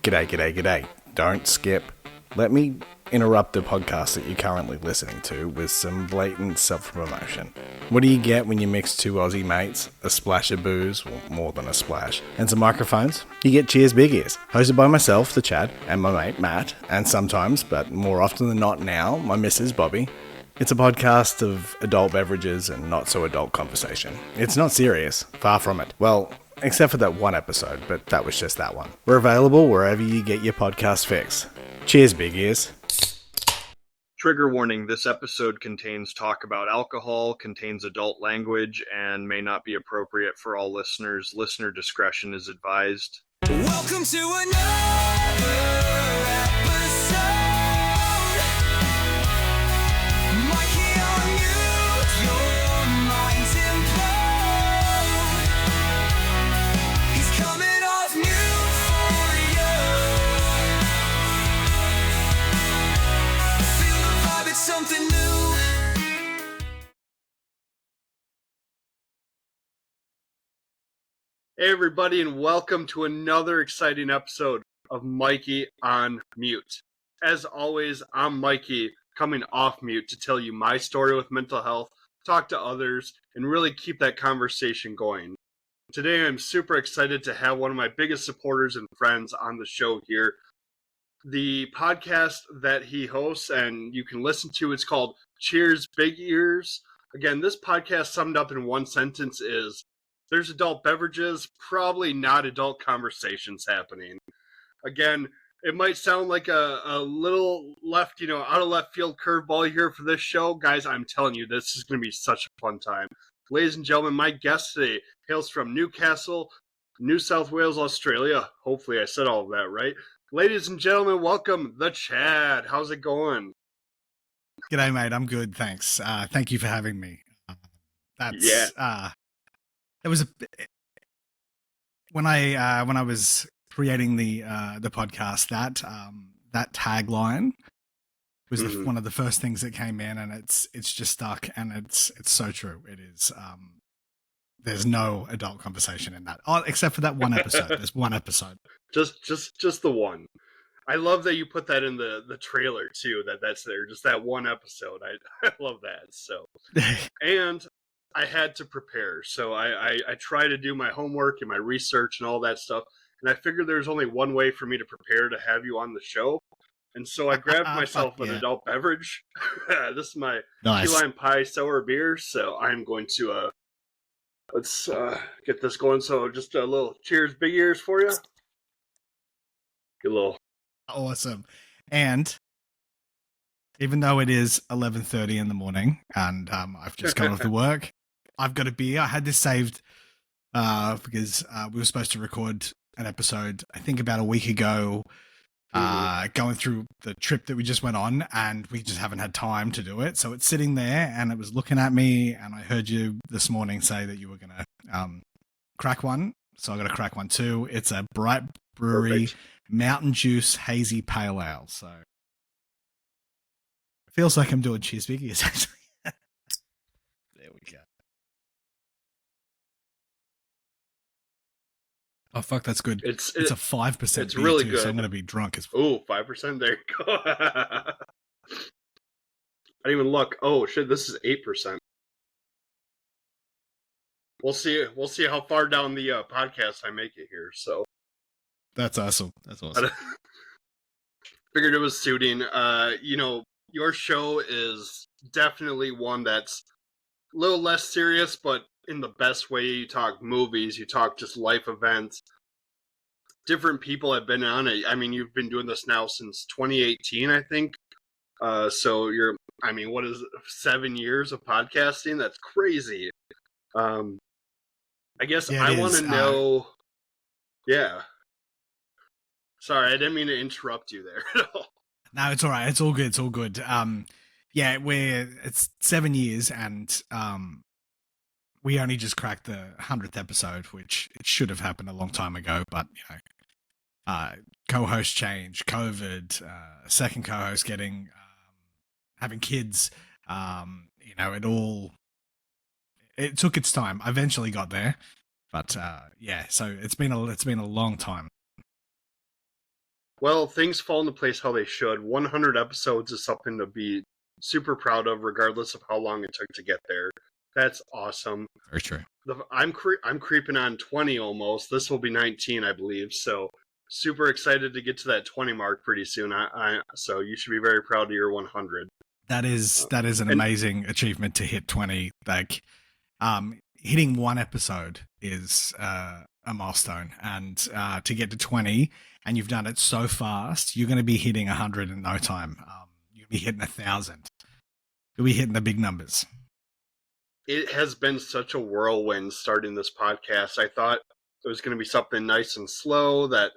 G'day. Don't skip. Let me interrupt the podcast that you're currently listening to with some blatant self-promotion. What do you get when you mix two Aussie mates, a splash of booze, well, more than a splash, and some microphones? You get Cheers Big Ears, hosted by myself, the Chad, and my mate Matt, and sometimes, but more often than not now, my missus Bobby. It's a podcast of adult beverages and not so adult conversation. It's not serious, far from it. Well, except for that one episode, but that was just that one. We're available wherever you get your podcast fix. Cheers, Big Ears. Trigger warning, this episode contains talk about alcohol, contains adult language, and may not be appropriate for all listeners. Listener discretion is advised. Welcome to another episode. Mikey on mute, your mind's implode. He's coming off mute for you. Feel the vibe, it's something new. Hey everybody, and welcome to another exciting episode of Mikey on Mute. As always, I'm Mikey, coming off mute to tell you my story with mental health, talk to others, and really keep that conversation going. Today I'm super excited to have one of my biggest supporters and friends on the show here. The podcast that he hosts and you can listen to, it's called Cheers Big Ears. Again, this podcast summed up in one sentence is, there's adult beverages, probably not adult conversations happening. Again, it might sound like a little left, out of left field curveball here for this show. Guys, I'm telling you, this is going to be such a fun time. Ladies and gentlemen, my guest today hails from Newcastle, New South Wales, Australia. Hopefully I said all of that right. Ladies and gentlemen, welcome the Chad. How's it going? G'day, mate. I'm good, thanks. Thank you for having me. It was when I was creating the podcast, that tagline was one of the first things that came in, and it's just stuck, and it's so true. It is. There's no adult conversation in that, except for that one episode. There's one episode. Just the one. I love that you put that in the trailer too. That's there. Just that one episode. I love that. So and. I had to prepare, so I try to do my homework and my research and all that stuff, and I figured there's only one way for me to prepare to have you on the show, and so I grabbed myself an adult beverage. This is my key lime pie sour beer, so I'm going to let's get this going. So just a little Cheers Big Ears for you. Get a little awesome, and even though it is 11:30 in the morning and I've just come off the work, I've got a beer. I had this saved because we were supposed to record an episode, I think about a week ago, going through the trip that we just went on, and we just haven't had time to do it. So it's sitting there, and it was looking at me, and I heard you this morning say that you were going to crack one. So I got to crack one too. It's a Bright Brewery Mountain Juice Hazy Pale Ale. So it feels like I'm doing Cheers Biggies, actually. There we go. Oh fuck, that's good. It's a 5%. It's really too, good. So I'm gonna be drunk as fuck. Oh, 5%. There you go. I didn't even look. Oh shit, this is 8%. We'll see. We'll see how far down the podcast I make it here. So that's awesome. That's awesome. Figured it was suiting. Your show is definitely one that's a little less serious, but in the best way. You talk movies, you talk just life events. Different people have been on it. I mean, you've been doing this now since 2018, I think. So what is it, 7 years of podcasting? That's crazy. I guess I want to know. Yeah. Sorry, I didn't mean to interrupt you there at all. No, it's all right. It's all good. It's all good. It's 7 years, and we only just cracked the 100th episode, which it should have happened a long time ago. But co-host change, COVID, second co-host having kids. It took its time. I eventually got there, but so it's been a long time. Well, things fall into place how they should. 100 episodes is something to be super proud of, regardless of how long it took to get there. That's awesome. Very true. I'm creeping on 20 almost. This will be 19, I believe. So super excited to get to that 20 mark pretty soon. So you should be very proud of your 100. That is an amazing achievement to hit 20. Like, hitting one episode is a milestone, and to get to 20, and you've done it so fast, you're going to be hitting 100 in no time. You'll be hitting 1,000. You'll be hitting the big numbers. It has been such a whirlwind starting this podcast. I thought it was going to be something nice and slow that,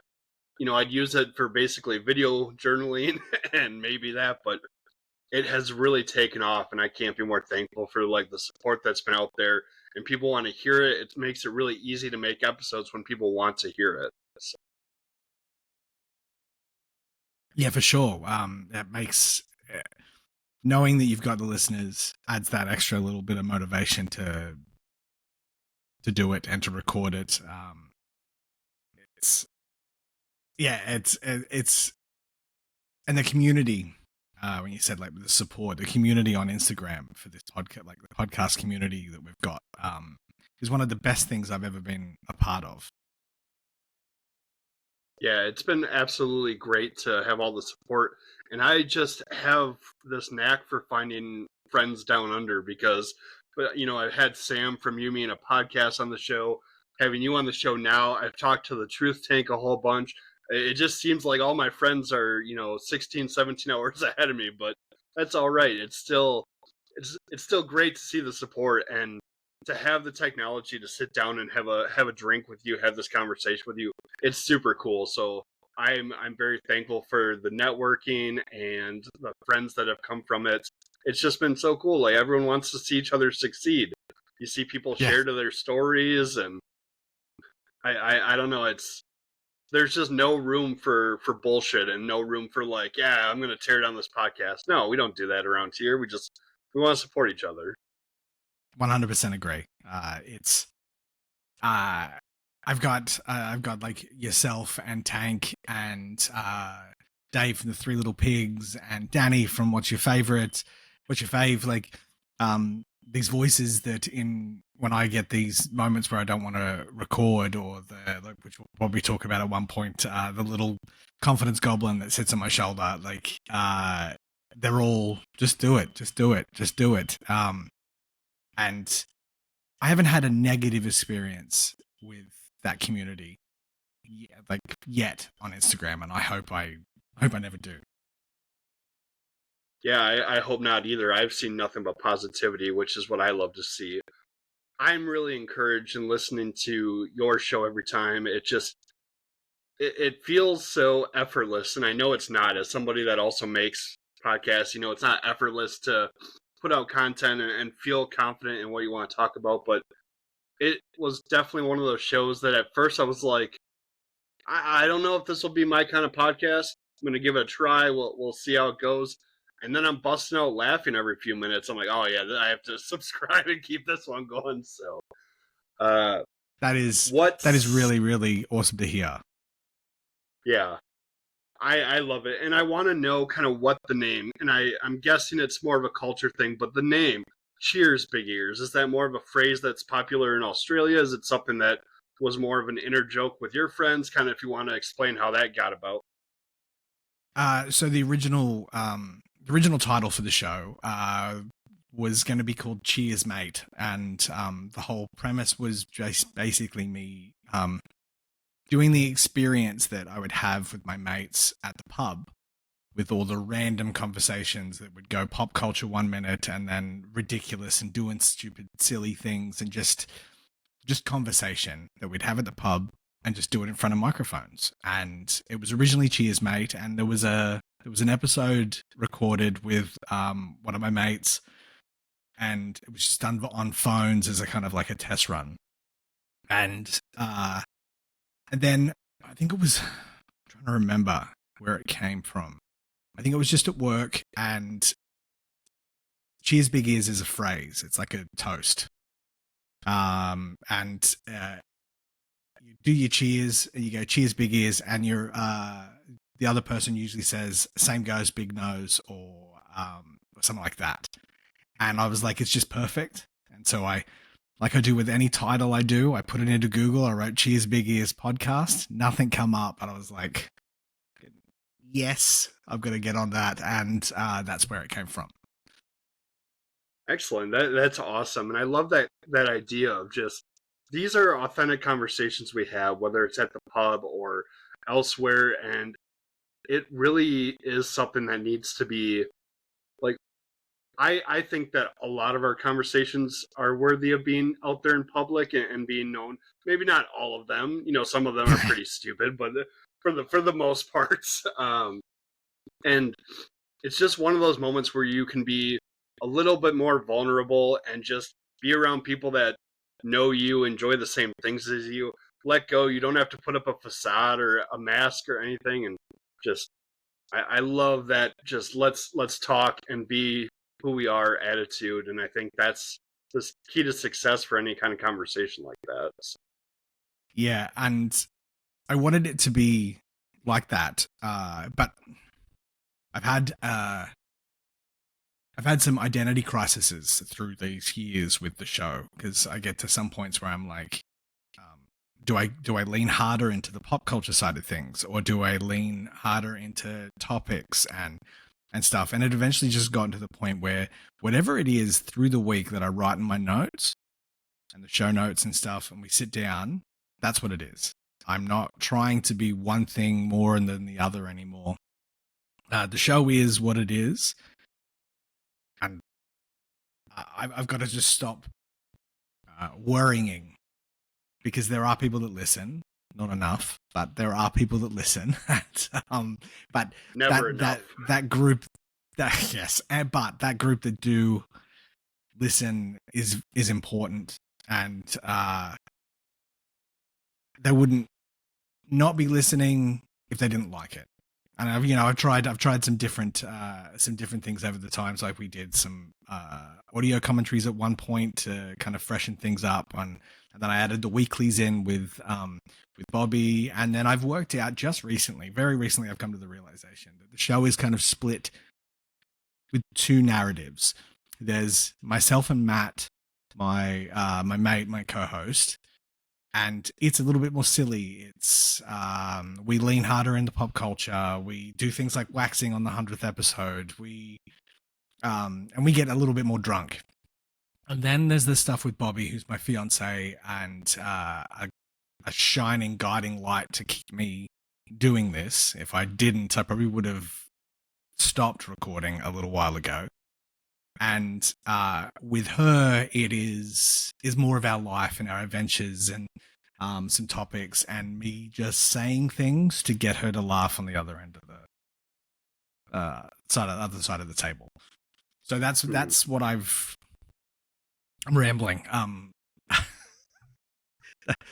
I'd use it for basically video journaling and maybe that, but it has really taken off, and I can't be more thankful for the support that's been out there, and people want to hear it. It makes it really easy to make episodes when people want to hear it. So. Yeah, for sure. That makes knowing that you've got the listeners adds that extra little bit of motivation to do it and to record it. It's and the community. When you said the support, the community on Instagram for this podcast, the podcast community that we've got, is one of the best things I've ever been a part of. Yeah, it's been absolutely great to have all the support, and I just have this knack for finding friends down under because, I've had Sam from You Me in a podcast on the show, having you on the show now. I've talked to the Truth Tank a whole bunch. It just seems like all my friends are, 16, 17 hours ahead of me, but that's all right. It's still great to see the support and to have the technology to sit down and have a drink with you, have this conversation with you. It's super cool. So I'm very thankful for the networking and the friends that have come from it. It's just been so cool. Like, everyone wants to see each other succeed. You see people share to their stories, and I don't know. There's just no room for bullshit and no room for I'm going to tear down this podcast. No, we don't do that around here. We want to support each other. 100% agree. I've got yourself and Tank and Dave from the Three Little Pigs and Danny from What's Your Fave, these voices that when I get these moments where I don't want to record, or which we'll probably talk about at one point, the little confidence goblin that sits on my shoulder, they're all just do it. And I haven't had a negative experience with that community yet on Instagram, and I hope I never do. Yeah, I hope not either. I've seen nothing but positivity, which is what I love to see. I'm really encouraged in listening to your show every time. It feels so effortless, and I know it's not. As somebody that also makes podcasts, it's not effortless to put out content and feel confident in what you want to talk about, but it was definitely one of those shows that at first I was like, I don't know if this will be my kind of podcast. I'm going to give it a try. We'll see how it goes. And then I'm busting out laughing every few minutes. I'm like, oh yeah, I have to subscribe and keep this one going. So that is really, really awesome to hear. Yeah, I love it. And I want to know kind of what the name, and I'm guessing it's more of a culture thing, but the name, Cheers Big Ears, is that more of a phrase that's popular in Australia? Is it something that was more of an inner joke with your friends? Kind of, if you want to explain how that got about. So the original title for the show was going to be called Cheers Mate, and the whole premise was just basically me doing the experience that I would have with my mates at the pub, with all the random conversations that would go pop culture 1 minute and then ridiculous and doing stupid, silly things, and just conversation that we'd have at the pub and just do it in front of microphones. And it was originally Cheers Mate, and there was an episode recorded with one of my mates, and it was just done on phones as a kind of like a test run. And then I think it was, I'm trying to remember where it came from. I think it was just at work, and Cheers Big Ears is a phrase. It's like a toast. And you do your cheers, and you go Cheers Big Ears, and you're the other person usually says "same goes, big nose" or something like that. And I was like, it's just perfect. And so like I do with any title I do, I put it into Google. I wrote "Cheers Big Ears Podcast." Nothing come up, and I was like, yes, I've got to get on that, and that's where it came from. Excellent. That's awesome. And I love that idea of just these are authentic conversations we have, whether it's at the pub or elsewhere, and it really is something that needs to be like I think that a lot of our conversations are worthy of being out there in public and being known. Maybe not all of them. Some of them are pretty stupid, but for the most part, and it's just one of those moments where you can be a little bit more vulnerable and just be around people that know you, enjoy the same things as you. Let go. You don't have to put up a facade or a mask or anything, and just I love that. Just let's talk and be who we are attitude, and I think that's the key to success for any kind of conversation like that. Yeah, and I wanted it to be like that, but I've had some identity crises through these years with the show, because I get to some points where I'm like, do I lean harder into the pop culture side of things, or do I lean harder into topics and stuff? And it eventually just got to the point where whatever it is through the week that I write in my notes and the show notes and stuff, and we sit down, that's what it is. I'm not trying to be one thing more than the other anymore. The show is what it is, and I've got to just stop worrying, because there are people that listen. Not enough, but there are people that listen. But Never enough. that group, but that group that do listen is important, and they wouldn't not be listening if they didn't like it. And I've tried some different things over the times. Like we did some audio commentaries at one point to kind of freshen things up, and then I added the weeklies in with Bobby. And then I've worked out just recently, very recently, I've come to the realization that the show is kind of split with two narratives. There's myself and Matt, my mate, my co-host, and it's a little bit more silly. It's we lean harder into pop culture. We do things like waxing on the 100th episode. And we get a little bit more drunk. And then there's this stuff with Bobby, who's my fiance, and a shining guiding light to keep me doing this. If I didn't, I probably would have stopped recording a little while ago. And with her, it is more of our life and our adventures, and some topics, and me just saying things to get her to laugh on the other end of the other side of the table. So that's what I'm rambling.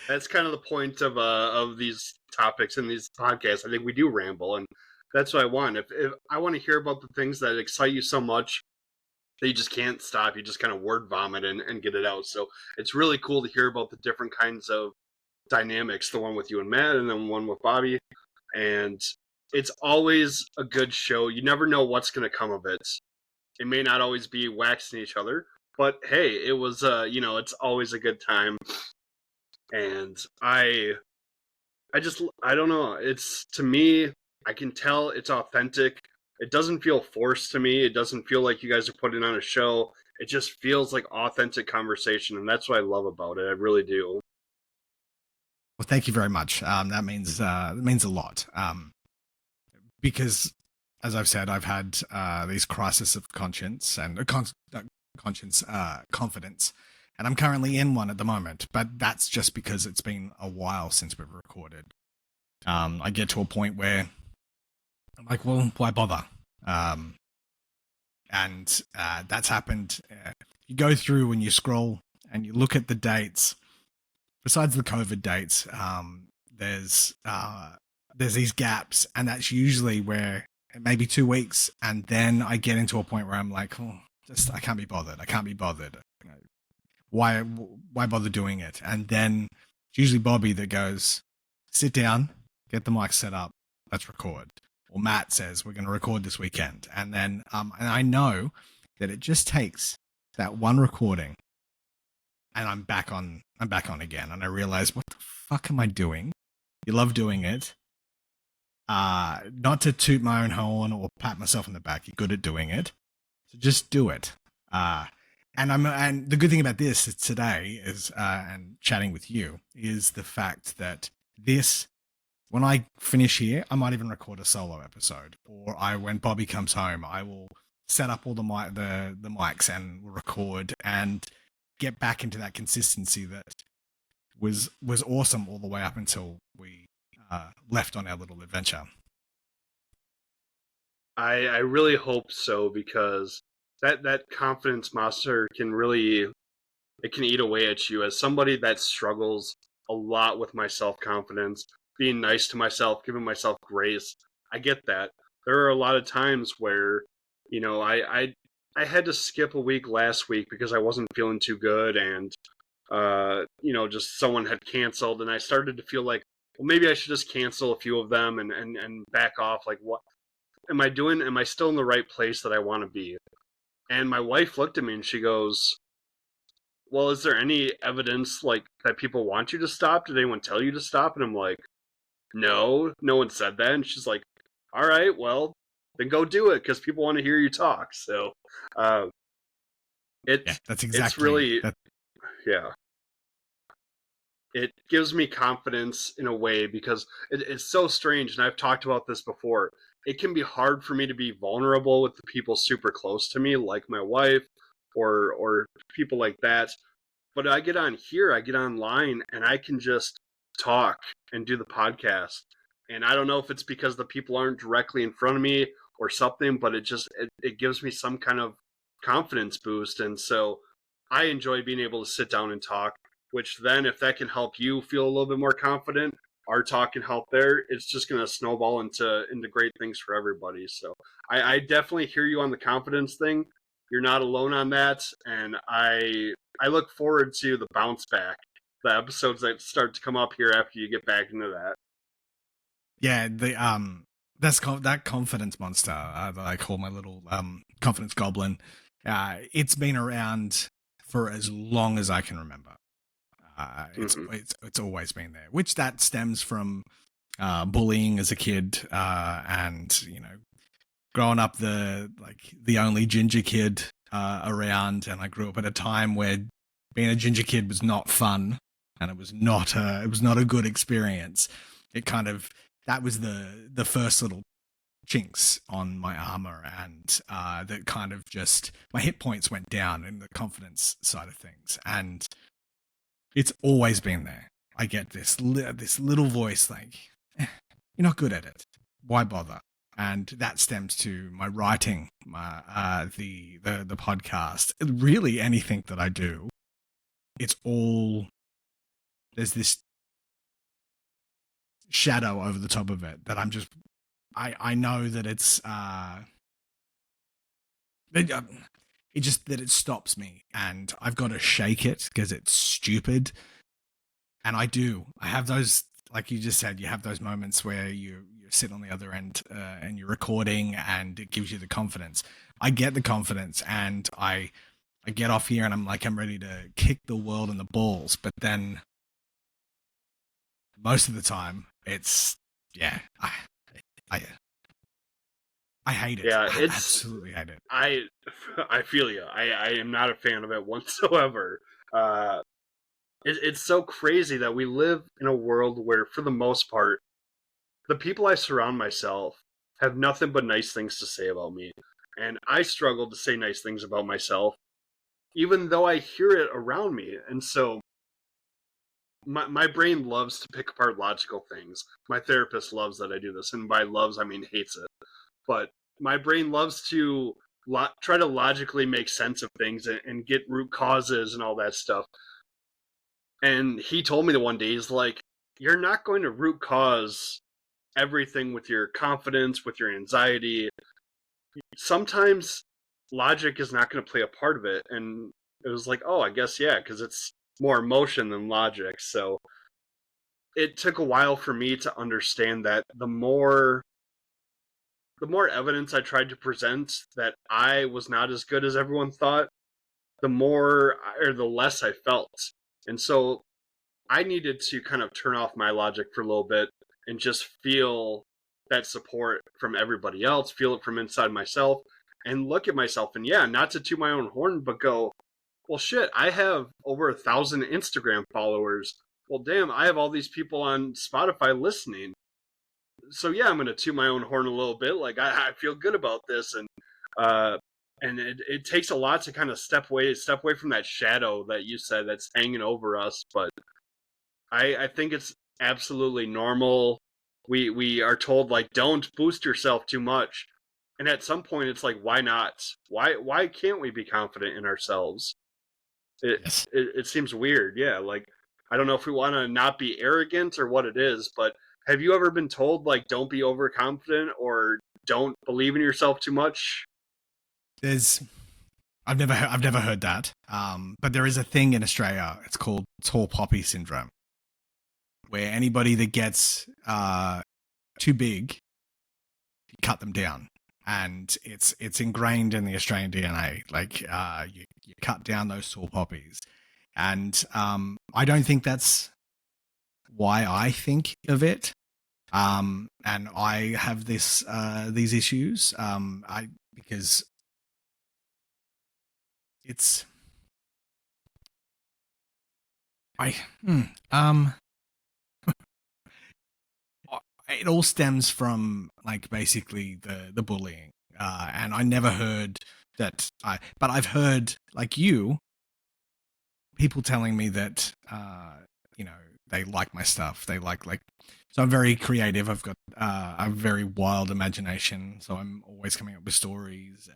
That's kind of the point of these topics and these podcasts. I think we do ramble, and that's what I want. If I want to hear about the things that excite you so much that you just can't stop, you just kind of word vomit and get it out. So it's really cool to hear about the different kinds of dynamics, the one with you and Matt, and then one with Bobby. And it's always a good show. You never know what's going to come of it. It may not always be waxing each other, but hey, it was it's always a good time. And I don't know, it's, to me, I can tell it's authentic. It doesn't feel forced to me. It doesn't feel like you guys are putting on a show. It just feels like authentic conversation, and that's what I love about it. I really do. Well, thank you very much. That means a lot. Because, as I've said, I've had these crises of conscience and confidence, and I'm currently in one at the moment. But that's just because it's been a while since we've recorded. I get to a point where I'm like, well, why bother? And that's happened. You go through and you scroll and you look at the dates. Besides the COVID dates, there's these gaps, and that's usually where it may be 2 weeks, and then I get into a point where I'm like, oh, I can't be bothered. You know, why bother doing it? And then it's usually Bobby that goes, sit down, get the mic set up, let's record. or Matt says we're going to record this weekend, and then and I know that it just takes that one recording, and I'm back on again, and I realize, what the fuck am I doing? You love doing it. Not to toot my own horn or pat myself on the back. You're good at doing it, so just do it. And the good thing about this today is, and chatting with you, is the fact that when I finish here, I might even record a solo episode, or when Bobby comes home, I will set up all the mics and we'll record and get back into that consistency that was awesome all the way up until we left on our little adventure. I really hope so, because that confidence monster can really, it can eat away at you. As somebody that struggles a lot with my self-confidence, being nice to myself, giving myself grace, I get that. There are a lot of times where, I had to skip a week last week because I wasn't feeling too good, and just someone had canceled, and I started to feel like, well, maybe I should just cancel a few of them and back off. Like, what am I doing? Am I still in the right place that I want to be? And my wife looked at me and she goes, well, is there any evidence like that people want you to stop? Did anyone tell you to stop? And I'm like, no one said that. And she's like, all right, well, then go do it, because people want to hear you talk. So That's exactly it's really, yeah. It gives me confidence in a way, because it's so strange, and I've talked about this before. It can be hard for me to be vulnerable with the people super close to me, like my wife or people like that. But I get on here, I get online, and I can just talk and do the podcast. And I don't know if it's because the people aren't directly in front of me or something, but it gives me some kind of confidence boost. And so I enjoy being able to sit down and talk, which then, if that can help you feel a little bit more confident, our talk can help there. It's just going to snowball into great things for everybody. So I definitely hear you on the confidence thing. You're not alone on that. And I look forward to the bounce back, the episodes that start to come up here after you get back into that. Yeah, that confidence monster that I call my little confidence goblin. It's been around for as long as I can remember. It's always been there, which that stems from bullying as a kid, and growing up the only ginger kid around, and I grew up at a time where being a ginger kid was not fun, and it was not a good experience. That was the first little chinks on my armor, and that kind of just, my hit points went down in the confidence side of things, and it's always been there. I get this little voice like, you're not good at it. Why bother? And that stems to my writing, my the podcast. Really, anything that I do, it's all, there's this shadow over the top of it that I know that it's it stops me, and I've got to shake it because it's stupid. And I have those, like you just said, you have those moments where you sit on the other end and you're recording, and it gives you the confidence. I get the confidence, and I get off here and I'm ready to kick the world in the balls. But then most of the time it's, I hate it. Yeah, I absolutely hate it. I feel you. I am not a fan of it whatsoever. It's so crazy that we live in a world where, for the most part, the people I surround myself have nothing but nice things to say about me. And I struggle to say nice things about myself, even though I hear it around me. And so my brain loves to pick apart logical things. My therapist loves that I do this. And by loves, I mean hates it. But my brain loves to try to logically make sense of things and get root causes and all that stuff. And he told me the one day, he's like, you're not going to root cause everything with your confidence, with your anxiety. Sometimes logic is not going to play a part of it. And it was like, oh, I guess, yeah, because it's more emotion than logic. So it took a while for me to understand that the more the more evidence I tried to present that I was not as good as everyone thought, the more or the less I felt. And so I needed to kind of turn off my logic for a little bit and just feel that support from everybody else, feel it from inside myself, and look at myself. And yeah, not to toot my own horn, but go, well, shit, I have over 1,000 Instagram followers. Well, damn, I have all these people on Spotify listening. So yeah, I'm going to toot my own horn a little bit. Like I feel good about this. And it takes a lot to kind of step away from that shadow that you said that's hanging over us. But I think it's absolutely normal. We are told like don't boost yourself too much, and at some point it's like why not? Why can't we be confident in ourselves? Yes. It seems weird, yeah. Like I don't know if we want to not be arrogant or what it is, but have you ever been told like don't be overconfident or don't believe in yourself too much? I've never heard that. But there is a thing in Australia. It's called tall poppy syndrome, where anybody that gets too big, you cut them down, and it's ingrained in the Australian DNA. Like you cut down those tall poppies, and I don't think that's why I think of it. And I have these issues. Because it's it all stems from like basically the bullying, and I never heard that. But I've heard like people telling me that you know they like my stuff. They like so I'm very creative. I've got a very wild imagination, so I'm always coming up with stories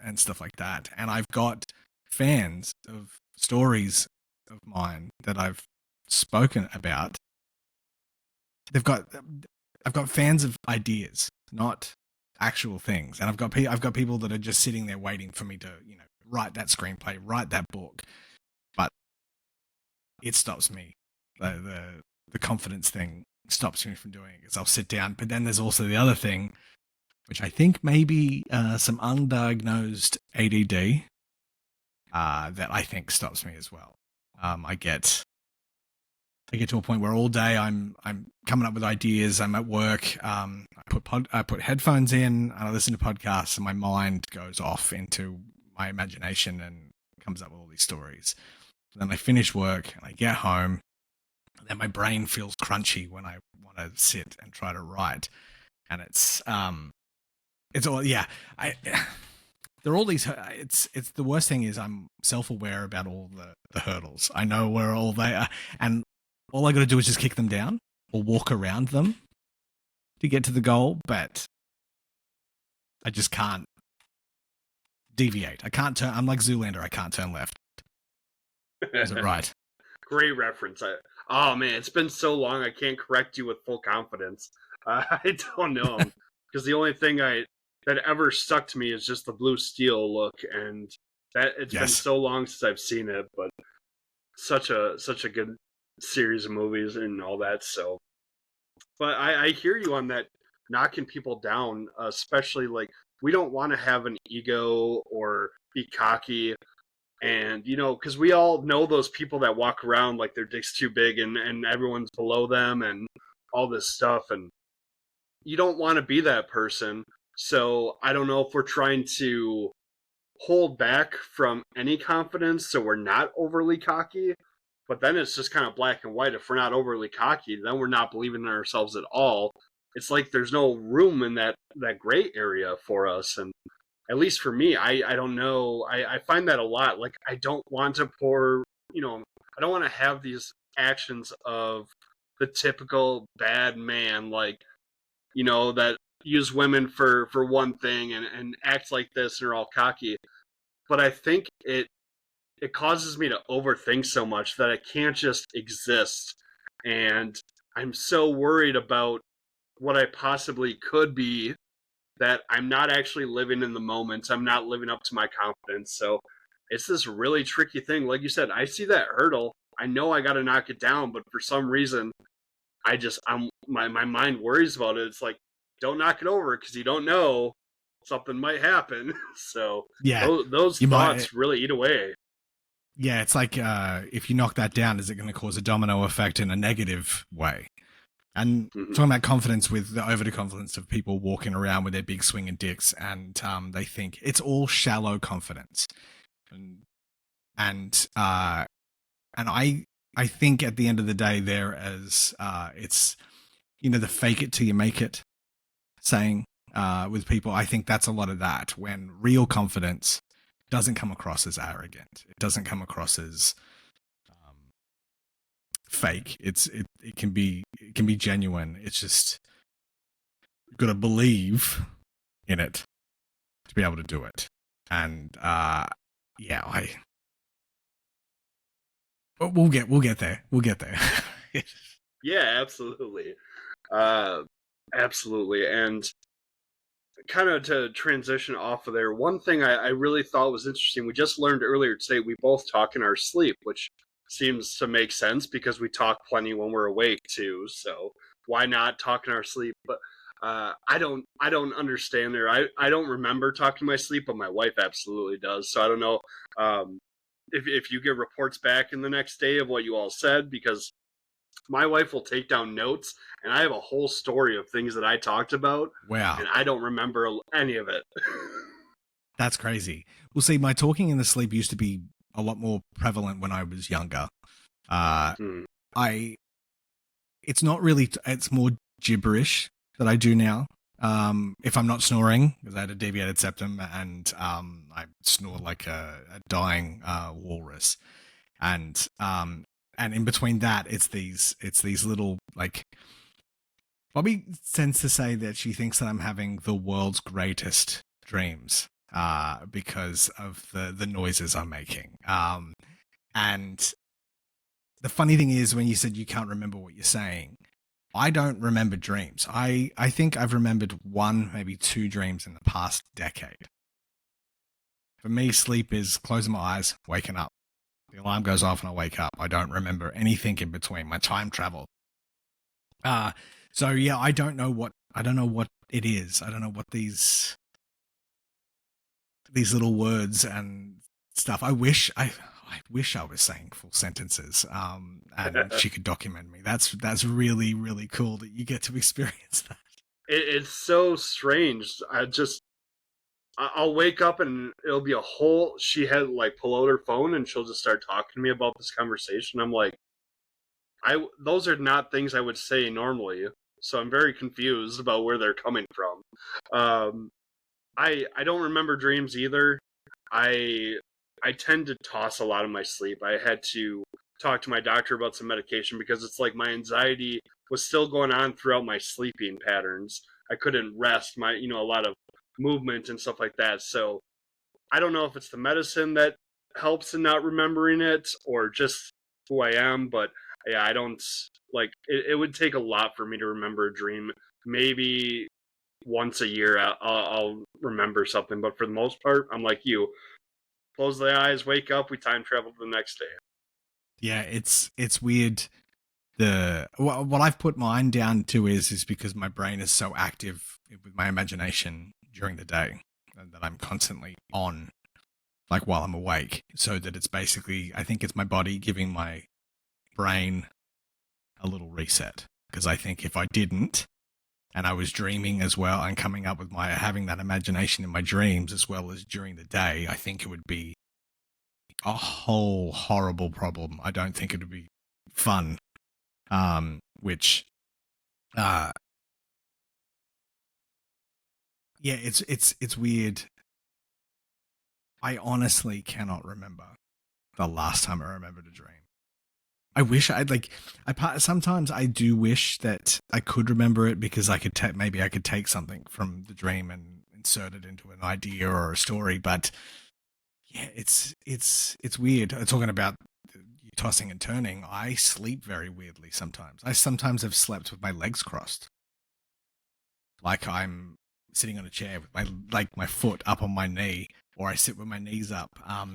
and stuff like that. And I've got fans of stories of mine that I've spoken about. I've got fans of ideas, not actual things, and I've got people that are just sitting there waiting for me to write that screenplay, write that book, but it stops me. The confidence thing stops me from doing it because I'll sit down. But then there's also the other thing, which I think maybe some undiagnosed ADD that I think stops me as well. I get to a point where all day I'm coming up with ideas. I'm at work. I put headphones in and I listen to podcasts, and my mind goes off into my imagination and comes up with all these stories. Then I finish work and I get home, and then my brain feels crunchy when I want to sit and try to write. And it's all, yeah. There are all these, it's the worst thing is I'm self-aware about all the hurdles. I know where all they are, and all I got to do is just kick them down or walk around them to get to the goal, but I just can't deviate. I can't turn, I'm like Zoolander, I can't turn left. Is it right? Great reference. Oh man, it's been so long I can't correct you with full confidence. I don't know, because the only thing that ever stuck to me is just the blue steel look, and that it's been so long since I've seen it, but such a good series of movies and all that. So, but I hear you on that, knocking people down, especially like we don't want to have an ego or be cocky. And, because we all know those people that walk around like their dick's too big and everyone's below them and all this stuff. And you don't want to be that person. So I don't know if we're trying to hold back from any confidence so we're not overly cocky. But then it's just kind of black and white. If we're not overly cocky, then we're not believing in ourselves at all. It's like there's no room in that gray area for us. And at least for me, I don't know. I find that a lot. Like, I don't want to I don't want to have these actions of the typical bad man, like, that use women for one thing and act like this and are all cocky. But I think it causes me to overthink so much that I can't just exist. And I'm so worried about what I possibly could be that I'm not actually living in the moment. I'm not living up to my confidence. So it's this really tricky thing. Like you said, I see that hurdle. I know I got to knock it down, but for some reason, my mind worries about it. It's like, don't knock it over because you don't know something might happen. So Yeah, those you might. thoughts really eat away. Yeah, it's like if you knock that down, is it going to cause a domino effect in a negative way? And Mhm. talking about confidence with the overconfidence of people walking around with their big swinging dicks, and they think it's all shallow confidence, and and uh, and I think at the end of the day, there as it's the fake it till you make it saying with people. I think that's a lot of that when real confidence doesn't come across as arrogant. It doesn't come across as fake. It can be genuine. It's just you've got to believe in it to be able to do it. And yeah, we'll get there. We'll get there. Yeah, absolutely. Absolutely. And kind of to transition off of there, one thing I really thought was interesting, we just learned earlier today, we both talk in our sleep, which seems to make sense because we talk plenty when we're awake too. So why not talk in our sleep? But I don't understand there. I don't remember talking in my sleep, but my wife absolutely does. So I don't know if you get reports back in the next day of what you all said, because my wife will take down notes and I have a whole story of things that I talked about Wow, and I don't remember any of it. that's crazy. Well, see, my talking in the sleep used to be a lot more prevalent when I was younger. Hmm. It's not really. It's more gibberish that I do now. If I'm not snoring, because I had a deviated septum and I snore like a dying walrus, and in between that, it's these little like. Bobby tends to say that she thinks that I'm having the world's greatest dreams because of the noises I'm making. And the funny thing is, when you said you can't remember what you're saying, I don't remember dreams. I think I've remembered one, maybe two dreams in the past decade. For me, sleep is closing my eyes, waking up. The alarm goes off and I wake up. I don't remember anything in between. My time travel. So yeah, I don't know what it is. I don't know what these little words and stuff. I wish I was saying full sentences. And she could document me. That's really, really cool that you get to experience that. It's so strange. I'll wake up and it'll be a whole, she had like pull out her phone and she'll just start talking to me about this conversation. I'm like, those are not things I would say normally. So I'm very confused about where they're coming from. I don't remember dreams either. I tend to toss a lot of my sleep. I had to talk to my doctor about some medication because it's like my anxiety was still going on throughout my sleeping patterns. I couldn't rest, a lot of movement and stuff like that. So I don't know if it's the medicine that helps in not remembering it or just who I am, but yeah, I don't like it would take a lot for me to remember a dream. Maybe once a year I'll remember something, but for the most part, I'm like you. Close the eyes, wake up, we time travel to the next day. Yeah, it's weird. What I've put mine down to is because my brain is so active with my imagination during the day and that I'm constantly on, like while I'm awake, so that it's basically, I think it's my body giving my brain a little reset. Because I think if I didn't, and I was dreaming as well and coming up with having that imagination in my dreams as well as during the day, I think it would be a whole horrible problem. I don't think it would be fun. Which, yeah, it's weird. I honestly cannot remember the last time I remembered a dream. I wish sometimes I do wish that I could remember it because I could maybe I could take something from the dream and insert it into an idea or a story. But yeah, it's weird. Talking about tossing and turning, I sleep very weirdly sometimes. I sometimes have slept with my legs crossed, like I'm sitting on a chair with my foot up on my knee, or I sit with my knees up.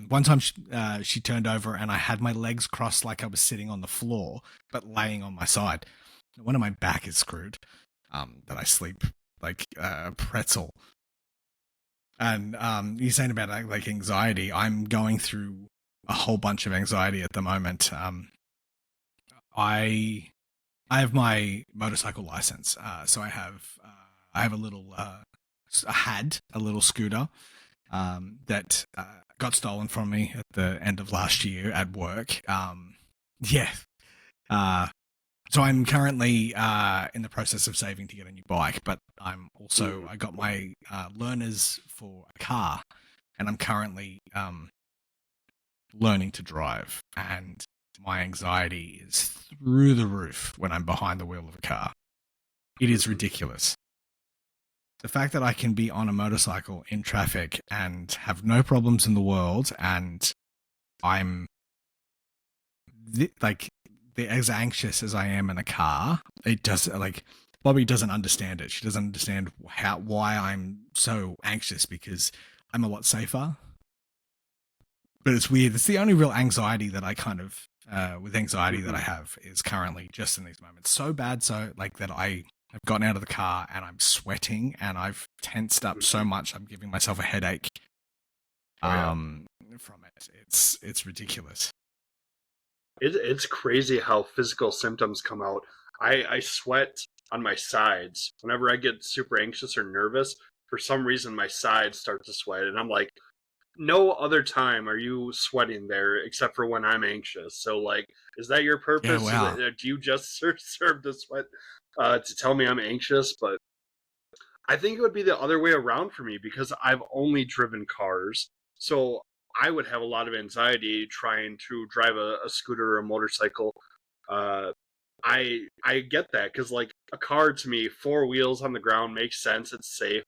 One time she turned over and I had my legs crossed like I was sitting on the floor, but laying on my side. One of my back is screwed. That I sleep like pretzel. And you're saying about like anxiety. I'm going through a whole bunch of anxiety at the moment. I have my motorcycle license, so I have a little had a little scooter that got stolen from me at the end of last year at work. Yeah. So I'm currently in the process of saving to get a new bike, but I got my learners for a car, and I'm currently learning to drive, and my anxiety is through the roof when I'm behind the wheel of a car. It is ridiculous. The fact that I can be on a motorcycle in traffic and have no problems in the world, and I'm as anxious as I am in a car, it does like Bobby doesn't understand it. She doesn't understand why I'm so anxious, because I'm a lot safer. But it's weird. It's the only real anxiety that I kind of that I have is currently just in these moments. So bad, so like that I have gotten out of the car and I'm sweating and I've tensed up so much I'm giving myself a headache. From it. It's ridiculous. It's crazy how physical symptoms come out. I sweat on my sides. Whenever I get super anxious or nervous, for some reason my sides start to sweat. And I'm like, no other time are you sweating there except for when I'm anxious. So, like, is that your purpose? Yeah, wow. Do you just serve the sweat to tell me I'm anxious? But I think it would be the other way around for me because I've only driven cars. So I would have a lot of anxiety trying to drive a scooter or a motorcycle. Uh, I get that because like a car to me, four wheels on the ground makes sense. It's safe,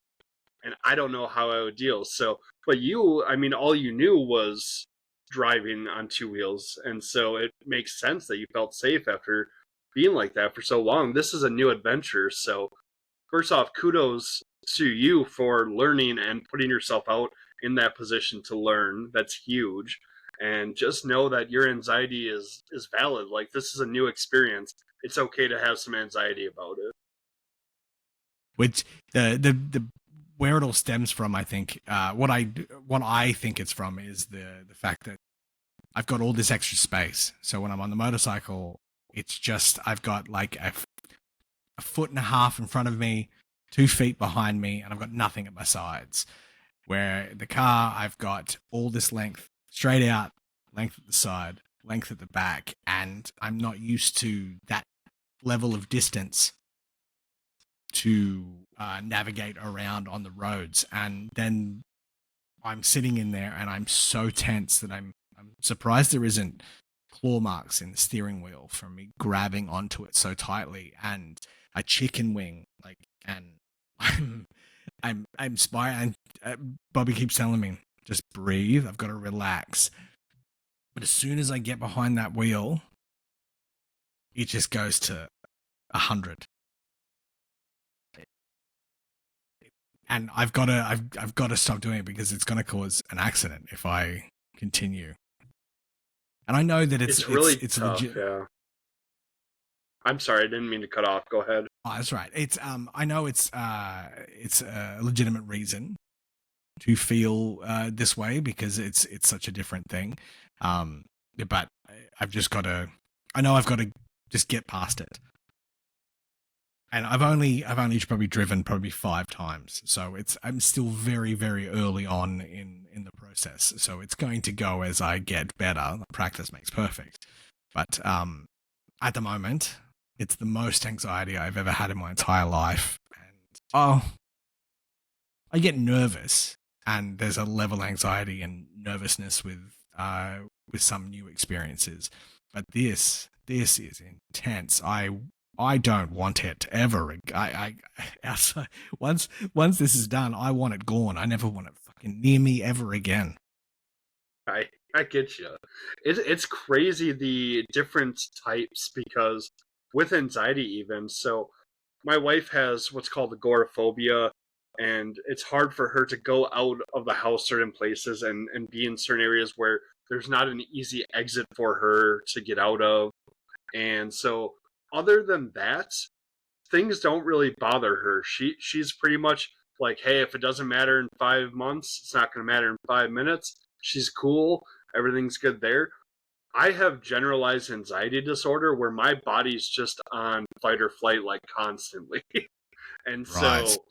and I don't know how I would deal. So, but you, I mean, all you knew was driving on two wheels, and so it makes sense that you felt safe after being like that for so long. This is a new adventure, so first off, kudos to you for learning and putting yourself out in that position to learn. That's huge. And just know that your anxiety is valid. Like, this is a new experience. It's okay to have some anxiety about it. Which the where it all stems from, I think, what I think it's from is the fact that I've got all this extra space. So when I'm on the motorcycle, it's just I've got like a foot and a half in front of me, 2 feet behind me, and I've got nothing at my sides. Where the car, I've got all this length straight out, length at the side, length at the back, and I'm not used to that level of distance to navigate around on the roads. And then I'm sitting in there and I'm so tense that I'm surprised there isn't claw marks in the steering wheel from me grabbing onto it so tightly, and a chicken wing, like, and I'm spying. Bobby keeps telling me, just breathe. I've got to relax. But as soon as I get behind that wheel, it just goes to 100. And I've got to stop doing it because it's going to cause an accident if I continue. And I know that it's really it's tough. legit. Yeah. I'm sorry, I didn't mean to cut off. Go ahead. Oh, that's right. It's I know it's a legitimate reason to feel this way because it's such a different thing. But I've just got to. I know I've got to just get past it. And I've only probably driven 5 times, so I'm still very, very early on in the process. So it's going to go as I get better. Practice makes perfect. But at the moment, it's the most anxiety I've ever had in my entire life. And I get nervous, and there's a level of anxiety and nervousness with some new experiences. But this is intense. I don't want it ever. Once this is done, I want it gone. I never want it fucking near me ever again. I get you. It's crazy the different types because with anxiety even. So my wife has what's called agoraphobia, and it's hard for her to go out of the house certain places and be in certain areas where there's not an easy exit for her to get out of. And so other than that, things don't really bother her. She's pretty much like, hey, if it doesn't matter in 5 months, it's not going to matter in 5 minutes. She's cool. Everything's good there. I have generalized anxiety disorder where my body's just on fight or flight like constantly. And Right. so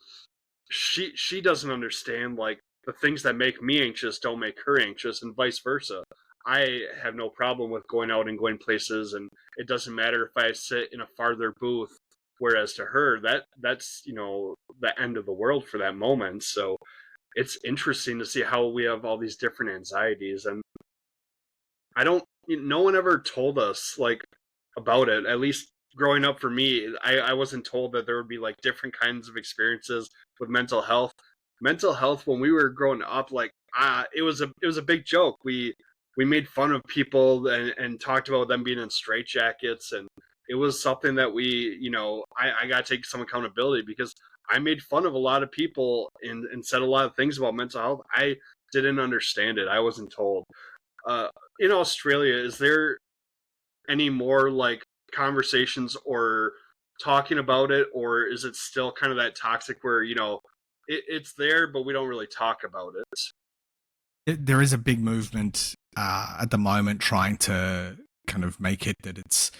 she doesn't understand, like, the things that make me anxious don't make her anxious, and vice versa. I have no problem with going out and going places, and it doesn't matter if I sit in a farther booth. Whereas to her, that's the end of the world for that moment. So it's interesting to see how we have all these different anxieties, and I don't. No one ever told us like about it. At least growing up for me, I wasn't told that there would be like different kinds of experiences with mental health. Mental health when we were growing up, like it was a big joke. We made fun of people and talked about them being in straitjackets, and it was something that I got to take some accountability because I made fun of a lot of people and said a lot of things about mental health. I didn't understand it. I wasn't told. Uh, in Australia, is there any more like conversations or talking about it, or is it still kind of that toxic where it's there, but we don't really talk about it? There is a big movement at the moment trying to kind of make it that it's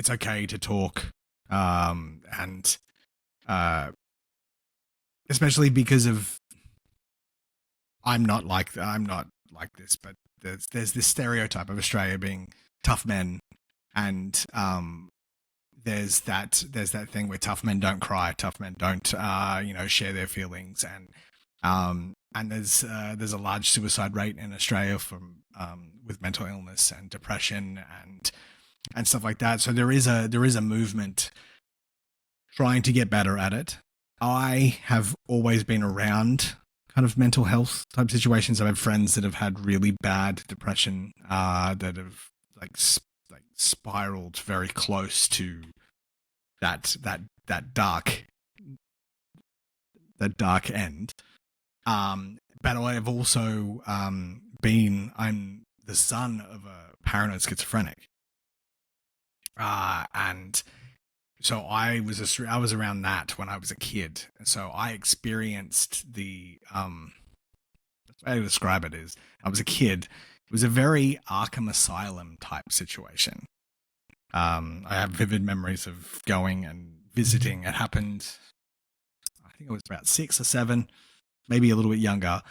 okay to talk, and uh, especially because of I'm not like this, but there's this stereotype of Australia being tough men, and there's that thing where tough men don't cry, tough men don't share their feelings, and there's a large suicide rate in Australia from with mental illness and depression and stuff like that. So there is a movement trying to get better at it. I have always been around kind of mental health type situations. I've had friends that have had really bad depression, that have like spiraled very close to that dark end. But I've also I'm the son of a paranoid schizophrenic, and so I was around that when I was a kid. So I experienced the way to describe it is I was a kid. It was a very Arkham Asylum type situation. I have vivid memories of going and visiting. It happened, I think I was about 6 or 7, maybe a little bit younger,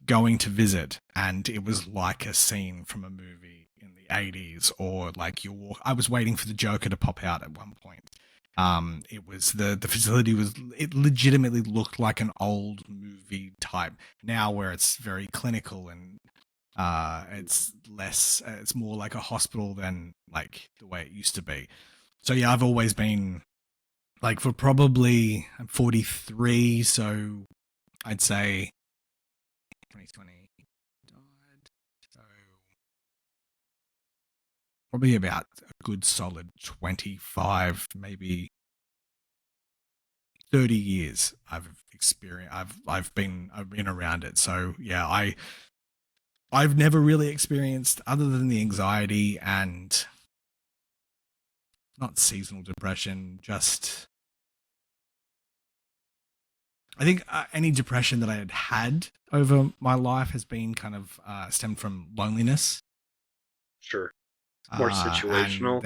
going to visit, and it was like a scene from a movie in the 80s, or like I was waiting for the Joker to pop out at one point. It was the facility it legitimately looked like an old movie type now, where it's very clinical and it's more like a hospital than like the way it used to be. So yeah, I've always been like, for probably, I'm 43, so I'd say 2020 died, so probably about a good solid 25, maybe 30 years I've experienced. I've been around it. So yeah, I've never really experienced, other than the anxiety and not seasonal depression, just I think any depression that I had over my life has been kind of stemmed from loneliness. Sure. More situational.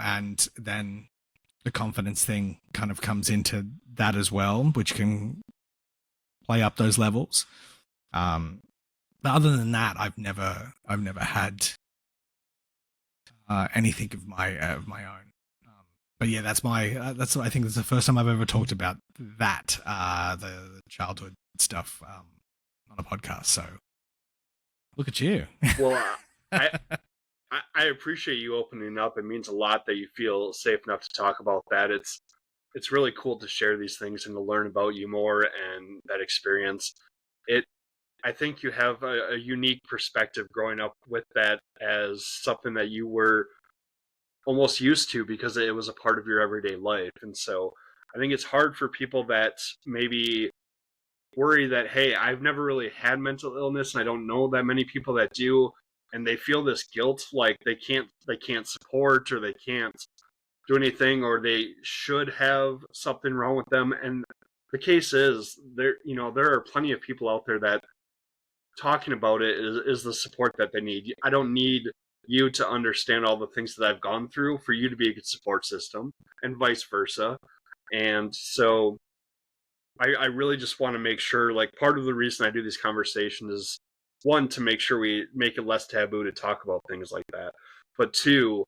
And then the confidence thing kind of comes into that as well, which can play up those levels. But other than that, I've never had anything of my own. But yeah, that's I think it's the first time I've ever talked about that, the childhood stuff, on a podcast. So look at you. Well, I appreciate you opening up. It means a lot that you feel safe enough to talk about that. It's really cool to share these things and to learn about you more and that experience. I think you have a unique perspective growing up with that as something that you were almost used to because it was a part of your everyday life. And so I think it's hard for people that maybe worry that, hey, I've never really had mental illness and I don't know that many people that do, and they feel this guilt, like they can't support, or they can't do anything, or they should have something wrong with them. And the case is, there are plenty of people out there that talking about it is the support that they need. I don't need you to understand all the things that I've gone through for you to be a good support system, and vice versa. And so I really just want to make sure, like, part of the reason I do these conversations is, one, to make sure we make it less taboo to talk about things like that. But two,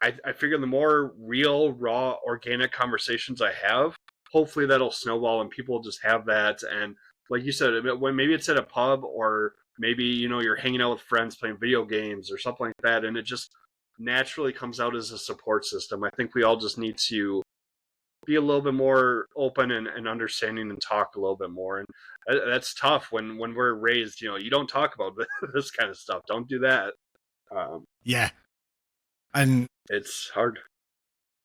I figure the more real, raw, organic conversations I have, hopefully that'll snowball and people just have that. And like you said, when maybe it's at a pub, or maybe, you're hanging out with friends playing video games or something like that, and it just naturally comes out as a support system. I think we all just need to be a little bit more open and understanding, and talk a little bit more. And that's tough when we're raised, you don't talk about this kind of stuff. Don't do that. Yeah. And It's hard.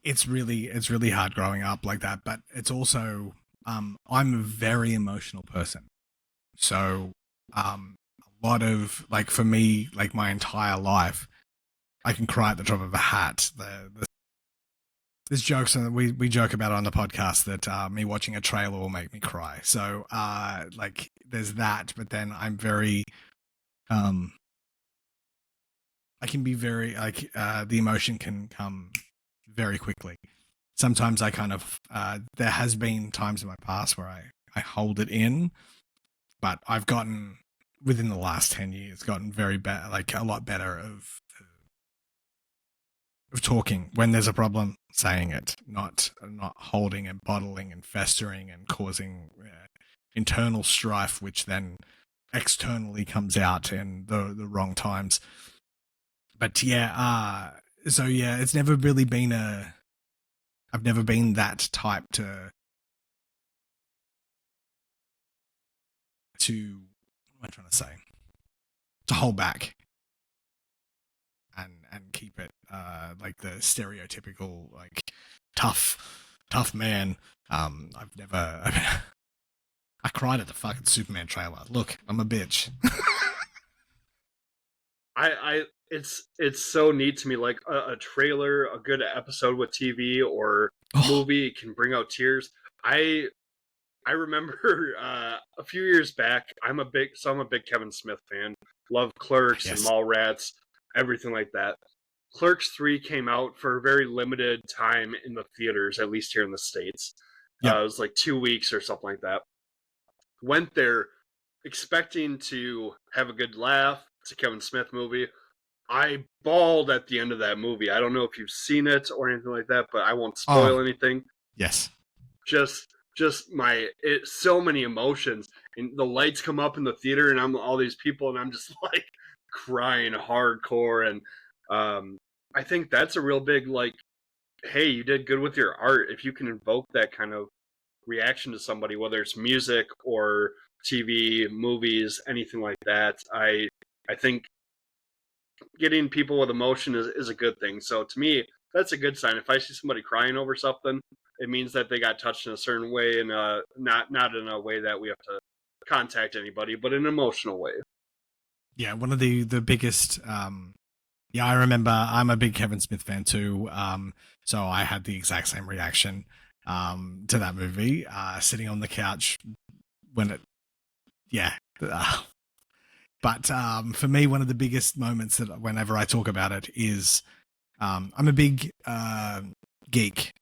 it's really hard growing up like that, but it's also I'm a very emotional person. So a lot of, like, for me, like, my entire life, I can cry at the drop of a hat. There's jokes, and we joke about it on the podcast, that me watching a trailer will make me cry. So like, there's that, but then I'm very I can be very, like, the emotion can come very quickly. Sometimes I kind of there has been times in my past where I hold it in, but I've gotten, within the last 10 years, gotten very bad, like a lot better of talking when there's a problem, saying it, not holding and bottling and festering and causing internal strife, which then externally comes out in the wrong times. But yeah, so yeah, it's never really been I've never been that type to what am I trying to say? To hold back and keep it like the stereotypical, like, tough man. I've never I cried at the fucking Superman trailer. Look, I'm a bitch. It's so neat to me, like a trailer, a good episode with TV or movie can bring out tears. I remember a few years back, I'm a big Kevin Smith fan. Love Clerks and Mallrats, everything like that. Clerks 3 came out for a very limited time in the theaters, at least here in the States. It was like 2 weeks or something like that. Went there expecting to have a good laugh. It's a Kevin Smith movie. I bawled at the end of that movie. I don't know if you've seen it or anything like that, but I won't spoil anything. Yes. Just so many emotions, and the lights come up in the theater, and I'm all these people, and I'm just like crying hardcore. And I think that's a real big, like, hey, you did good with your art if you can invoke that kind of reaction to somebody, whether it's music or TV, movies, anything like that. I think getting people with emotion is a good thing. So to me, that's a good sign. If I see somebody crying over something, it means that they got touched in a certain way, and not in a way that we have to contact anybody, but in an emotional way. Yeah, one of the biggest. Yeah, I remember. I'm a big Kevin Smith fan too. So I had the exact same reaction to that movie, sitting on the couch when it. Yeah. But for me, one of the biggest moments that whenever I talk about it is, I'm a big geek,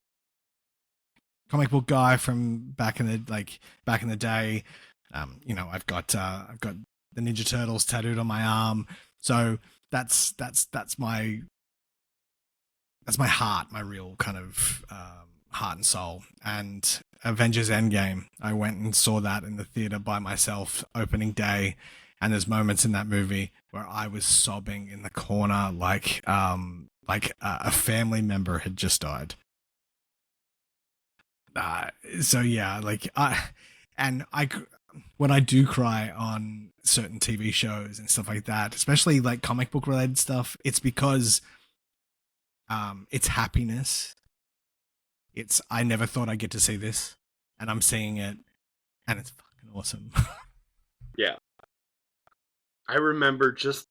comic book guy from back in the day. I've got the Ninja Turtles tattooed on my arm, so that's my heart, my real kind of heart and soul. And Avengers Endgame, I went and saw that in the theater by myself opening day. And there's moments in that movie where I was sobbing in the corner, like a family member had just died. So yeah, when I do cry on certain TV shows and stuff like that, especially like comic book related stuff, it's because it's happiness. I never thought I'd get to see this, and I'm seeing it, and it's fucking awesome. Yeah. I remember just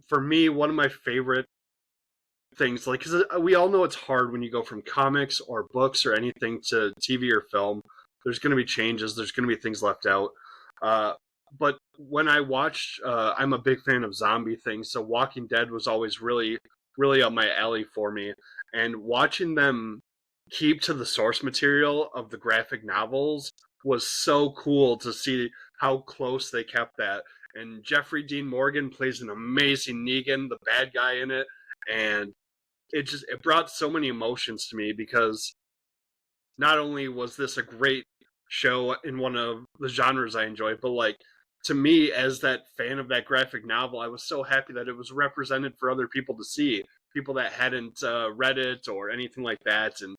for me, one of my favorite things, like, because we all know it's hard when you go from comics or books or anything to TV or film. There's going to be changes. There's going to be things left out. Uh, but when I watched, I'm a big fan of zombie things, so Walking Dead was always really, really up my alley for me. And watching them keep to the source material of the graphic novels was so cool to see how close they kept that. And Jeffrey Dean Morgan plays an amazing Negan, the bad guy in it, and it brought so many emotions to me, because not only was this a great show in one of the genres I enjoy, but like, to me, as that fan of that graphic novel, I was so happy that it was represented for other people to see, people that hadn't read it or anything like that. And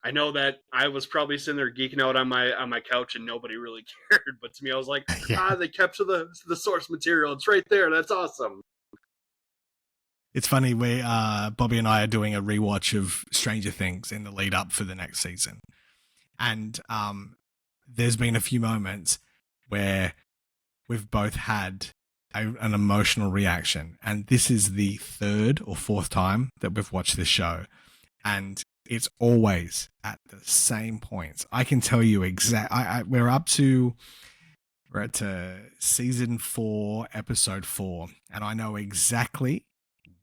I know that I was probably sitting there geeking out on my couch and nobody really cared, but to me, I was like, Yeah. they kept to the source material. It's right there. That's awesome. It's funny, Bobby and I are doing a rewatch of Stranger Things in the lead up for the next season. And there's been a few moments where we've both had an emotional reaction. And this is the third or fourth time that we've watched this show. And it's always at the same points. I can tell you we're at season 4, episode 4. And I know exactly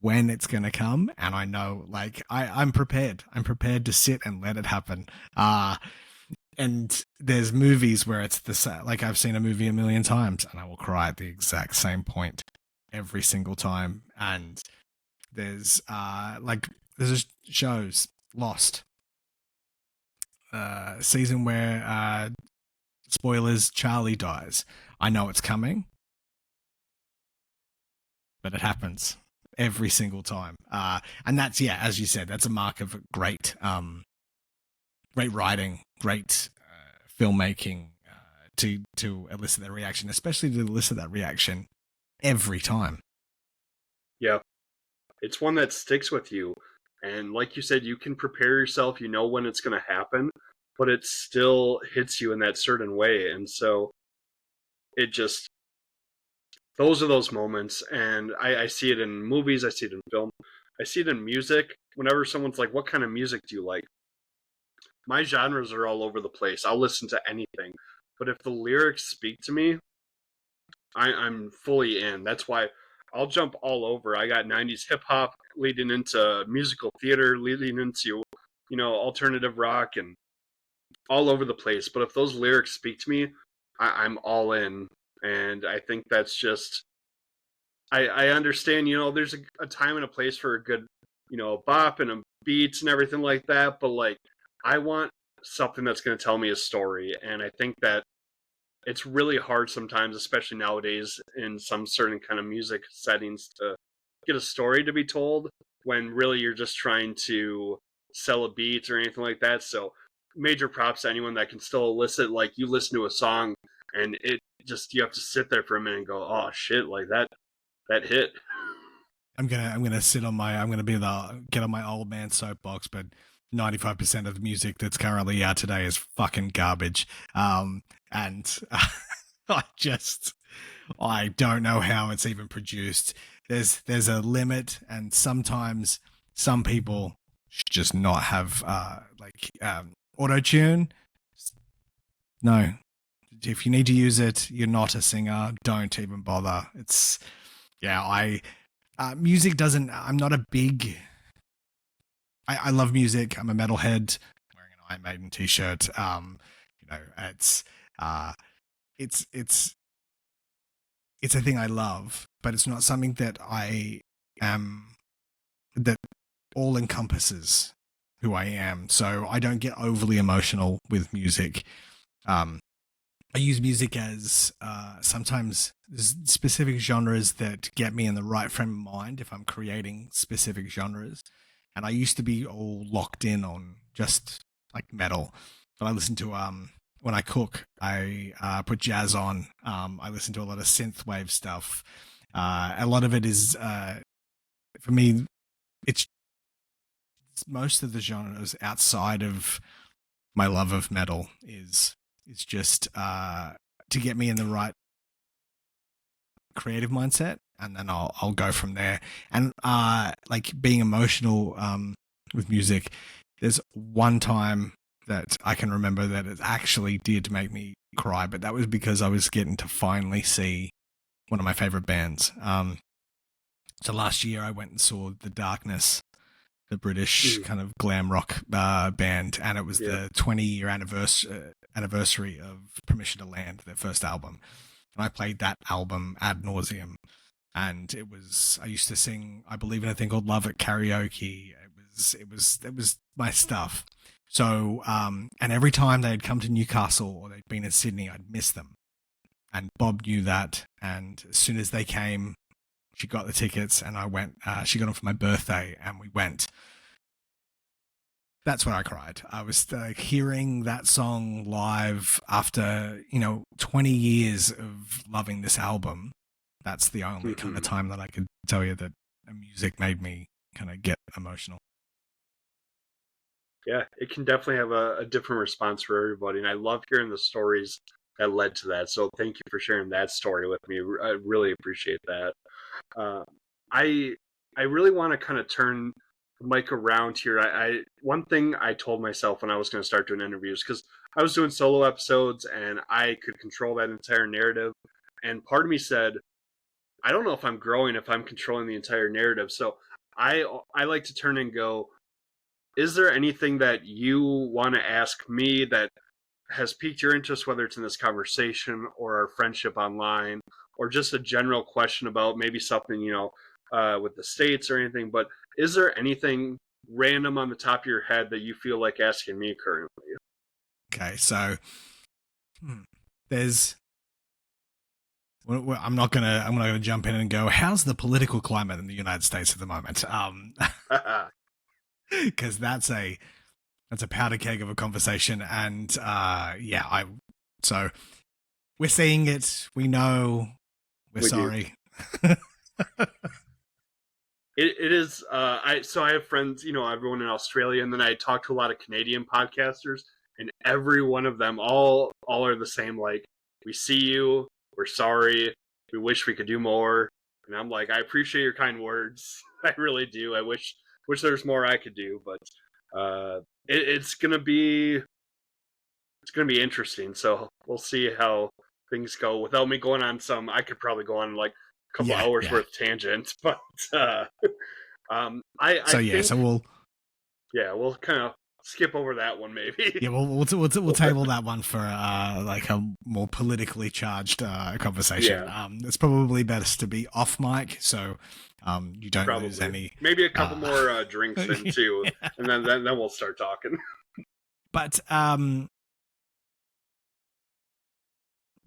when it's going to come. And I know, like, I'm prepared. I'm prepared to sit and let it happen. And there's movies where it's like, I've seen a movie a million times and I will cry at the exact same point every single time. And there's shows, Lost, season where, spoilers, Charlie dies. I know it's coming, but it happens every single time. And that's, yeah, as you said, that's a mark of great writing, great filmmaking, to elicit that reaction, especially to elicit that reaction every time. Yeah. It's one that sticks with you. And like you said, you can prepare yourself, you know when it's going to happen, but it still hits you in that certain way. And so those are those moments. And I see it in movies, I see it in film, I see it in music. Whenever someone's like, what kind of music do you like? My genres are all over the place. I'll listen to anything. But if the lyrics speak to me, I'm fully in. That's why I'll jump all over. I got 90s hip hop leading into musical theater, leading into, alternative rock, and all over the place. But if those lyrics speak to me, I'm all in. And I think that's just, I understand, there's a time and a place for a good, bop and a beats and everything like that. But like, I want something that's going to tell me a story. And I think that it's really hard sometimes, especially nowadays in some certain kind of music settings, to get a story to be told when really you're just trying to sell a beat or anything like that. So major props to anyone that can still elicit, like, you listen to a song and it just, you have to sit there for a minute and go, oh shit, like that hit. I'm gonna get on my old man soapbox, but 95% of the music that's currently out today is fucking garbage. And I don't know how it's even produced. There's a limit, and sometimes some people should just not have auto tune. No, if you need to use it, you're not a singer. Don't even bother. Music doesn't. I'm not a big. I love music. I'm a metalhead. Wearing an Iron Maiden t-shirt. It's a thing I love, but it's not something that that all encompasses who I am. So I don't get overly emotional with music. I use music as sometimes there's specific genres that get me in the right frame of mind if I'm creating specific genres. And I used to be all locked in on just like metal, but I listen to when I cook, I put jazz on. I listen to a lot of synthwave stuff. A lot of it is for me. It's most of the genres outside of my love of metal is just to get me in the right creative mindset, and then I'll go from there. And like being emotional with music, there's one time that I can remember that it actually did make me cry, but that was because I was getting to finally see one of my favorite bands. So last year I went and saw The Darkness, the British kind of glam rock band, and it was the 20-year anniversary of Permission to Land, their first album. And I played that album ad nauseum. And I used to sing I Believe in a Thing Called Love at karaoke. It was my stuff. So, and every time they'd come to Newcastle or they'd been in Sydney, I'd miss them. And Bob knew that. And as soon as they came, she got the tickets and I went, she got them for my birthday and we went. That's when I cried. I was hearing that song live after, 20 years of loving this album. That's the only kind of time that I could tell you that music made me kind of get emotional. Yeah, it can definitely have a different response for everybody. And I love hearing the stories that led to that. So thank you for sharing that story with me. I really appreciate that. I really want to kind of turn the mic around here. One thing I told myself when I was going to start doing interviews, because I was doing solo episodes and I could control that entire narrative. And part of me said, I don't know if I'm growing, if I'm controlling the entire narrative. So I like to turn and go, is there anything that you want to ask me that has piqued your interest, whether it's in this conversation or our friendship online, or just a general question about maybe something, with the States or anything? But is there anything random on the top of your head that you feel like asking me currently? Okay, so there's... I'm not gonna jump in and go, how's the political climate in the United States at the moment? Because that's a powder keg of a conversation, and so we're seeing it. We know. We're sorry. It is. I have friends, everyone in Australia, and then I talk to a lot of Canadian podcasters, and every one of them all are the same. Like, we see you. We're sorry. We wish we could do more. And I'm like, I appreciate your kind words. I really do. I wish there's more I could do, but it's gonna be interesting. So we'll see how things go. Without me going on I could probably go on like a couple hours worth tangent. But we'll kind of skip over that one maybe. Yeah, we'll table that one for like a more politically charged conversation. Yeah. It's probably best to be off mic, so you don't lose any. Maybe a couple more drinks in too, and then we'll start talking. But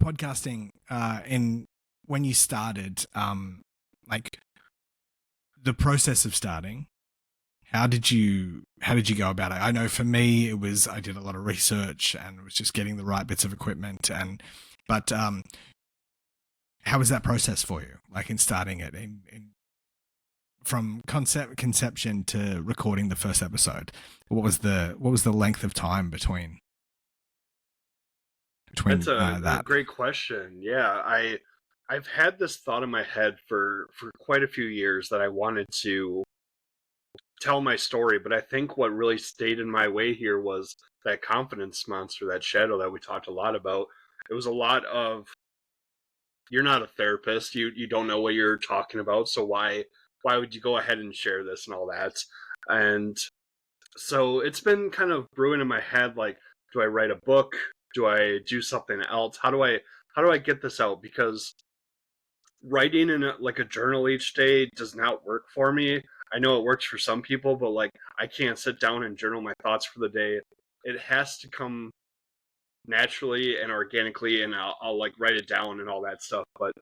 podcasting, when you started, like the process of starting. How did you go about it? I know for me, I did a lot of research and was just getting the right bits of equipment. But how was that process for you? Like in starting it, from conception to recording the first episode, what was the length of time between? That's a great question. Yeah, I've had this thought in my head for quite a few years that I wanted to tell my story, but I think what really stayed in my way here was that confidence monster, that shadow that we talked a lot about. It was a lot of, you're not a therapist, you don't know what you're talking about, so why would you go ahead and share this and all that? And so it's been kind of brewing in my head, like, do I write a book? Do I do something else? How do I get this out? Because writing in a journal each day does not work for me. I know it works for some people, but like, I can't sit down and journal my thoughts for the day. It has to come naturally and organically, and I'll like write it down and all that stuff. But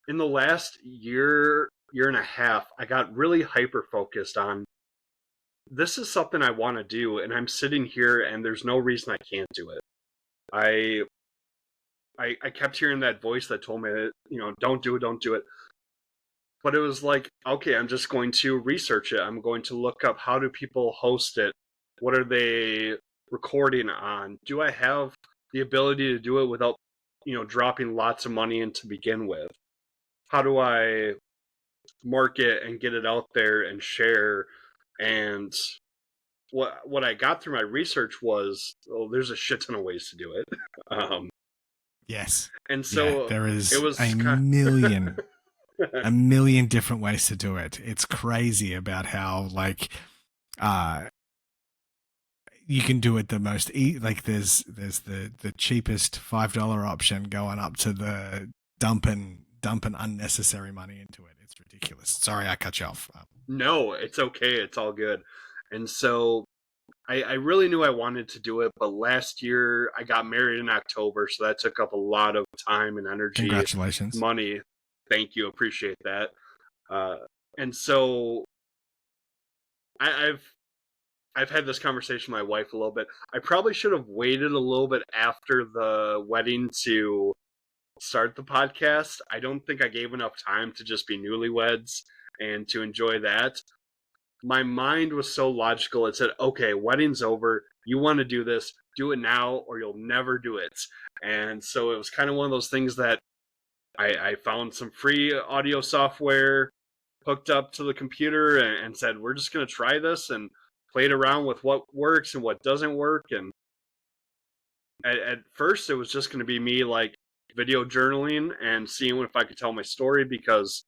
in the last year and a half, I got really hyper focused on, this is something I want to do, and I'm sitting here and there's no reason I can't do it. I kept hearing that voice that told me that, don't do it. But it was like, okay, I'm just going to research it. I'm going to look up, how do people host it? What are they recording on? Do I have the ability to do it without, dropping lots of money in to begin with? how do I market and get it out there and share? And what I got through my research was, there's a shit ton of ways to do it. Um, Yes. and Yeah, so there it is was a million different ways to do it. It's crazy about how uh you can do it the most like there's the cheapest $5 option going up to the dumping unnecessary money into it. It's ridiculous. Sorry, I cut you off. No, it's okay. It's all good. And so I really knew I wanted to do it, but last year I got married in October, so that took up a lot of time and energy, Congratulations. money. Thank you, appreciate that. Uh, and so I've had this conversation with my wife a little bit. I probably should have waited a little bit after the wedding to start the podcast. I don't think I gave enough time to just be newlyweds and to enjoy that. My mind was so logical. It said, okay, wedding's over. You want to do this, do it now, or you'll never do it. And so it was kind of one of those things that I found some free audio software, hooked up to the computer, and said, we're just going to try this, and played around with what works and what doesn't work. And at first, it was just going to be me like video journaling and seeing if I could tell my story, because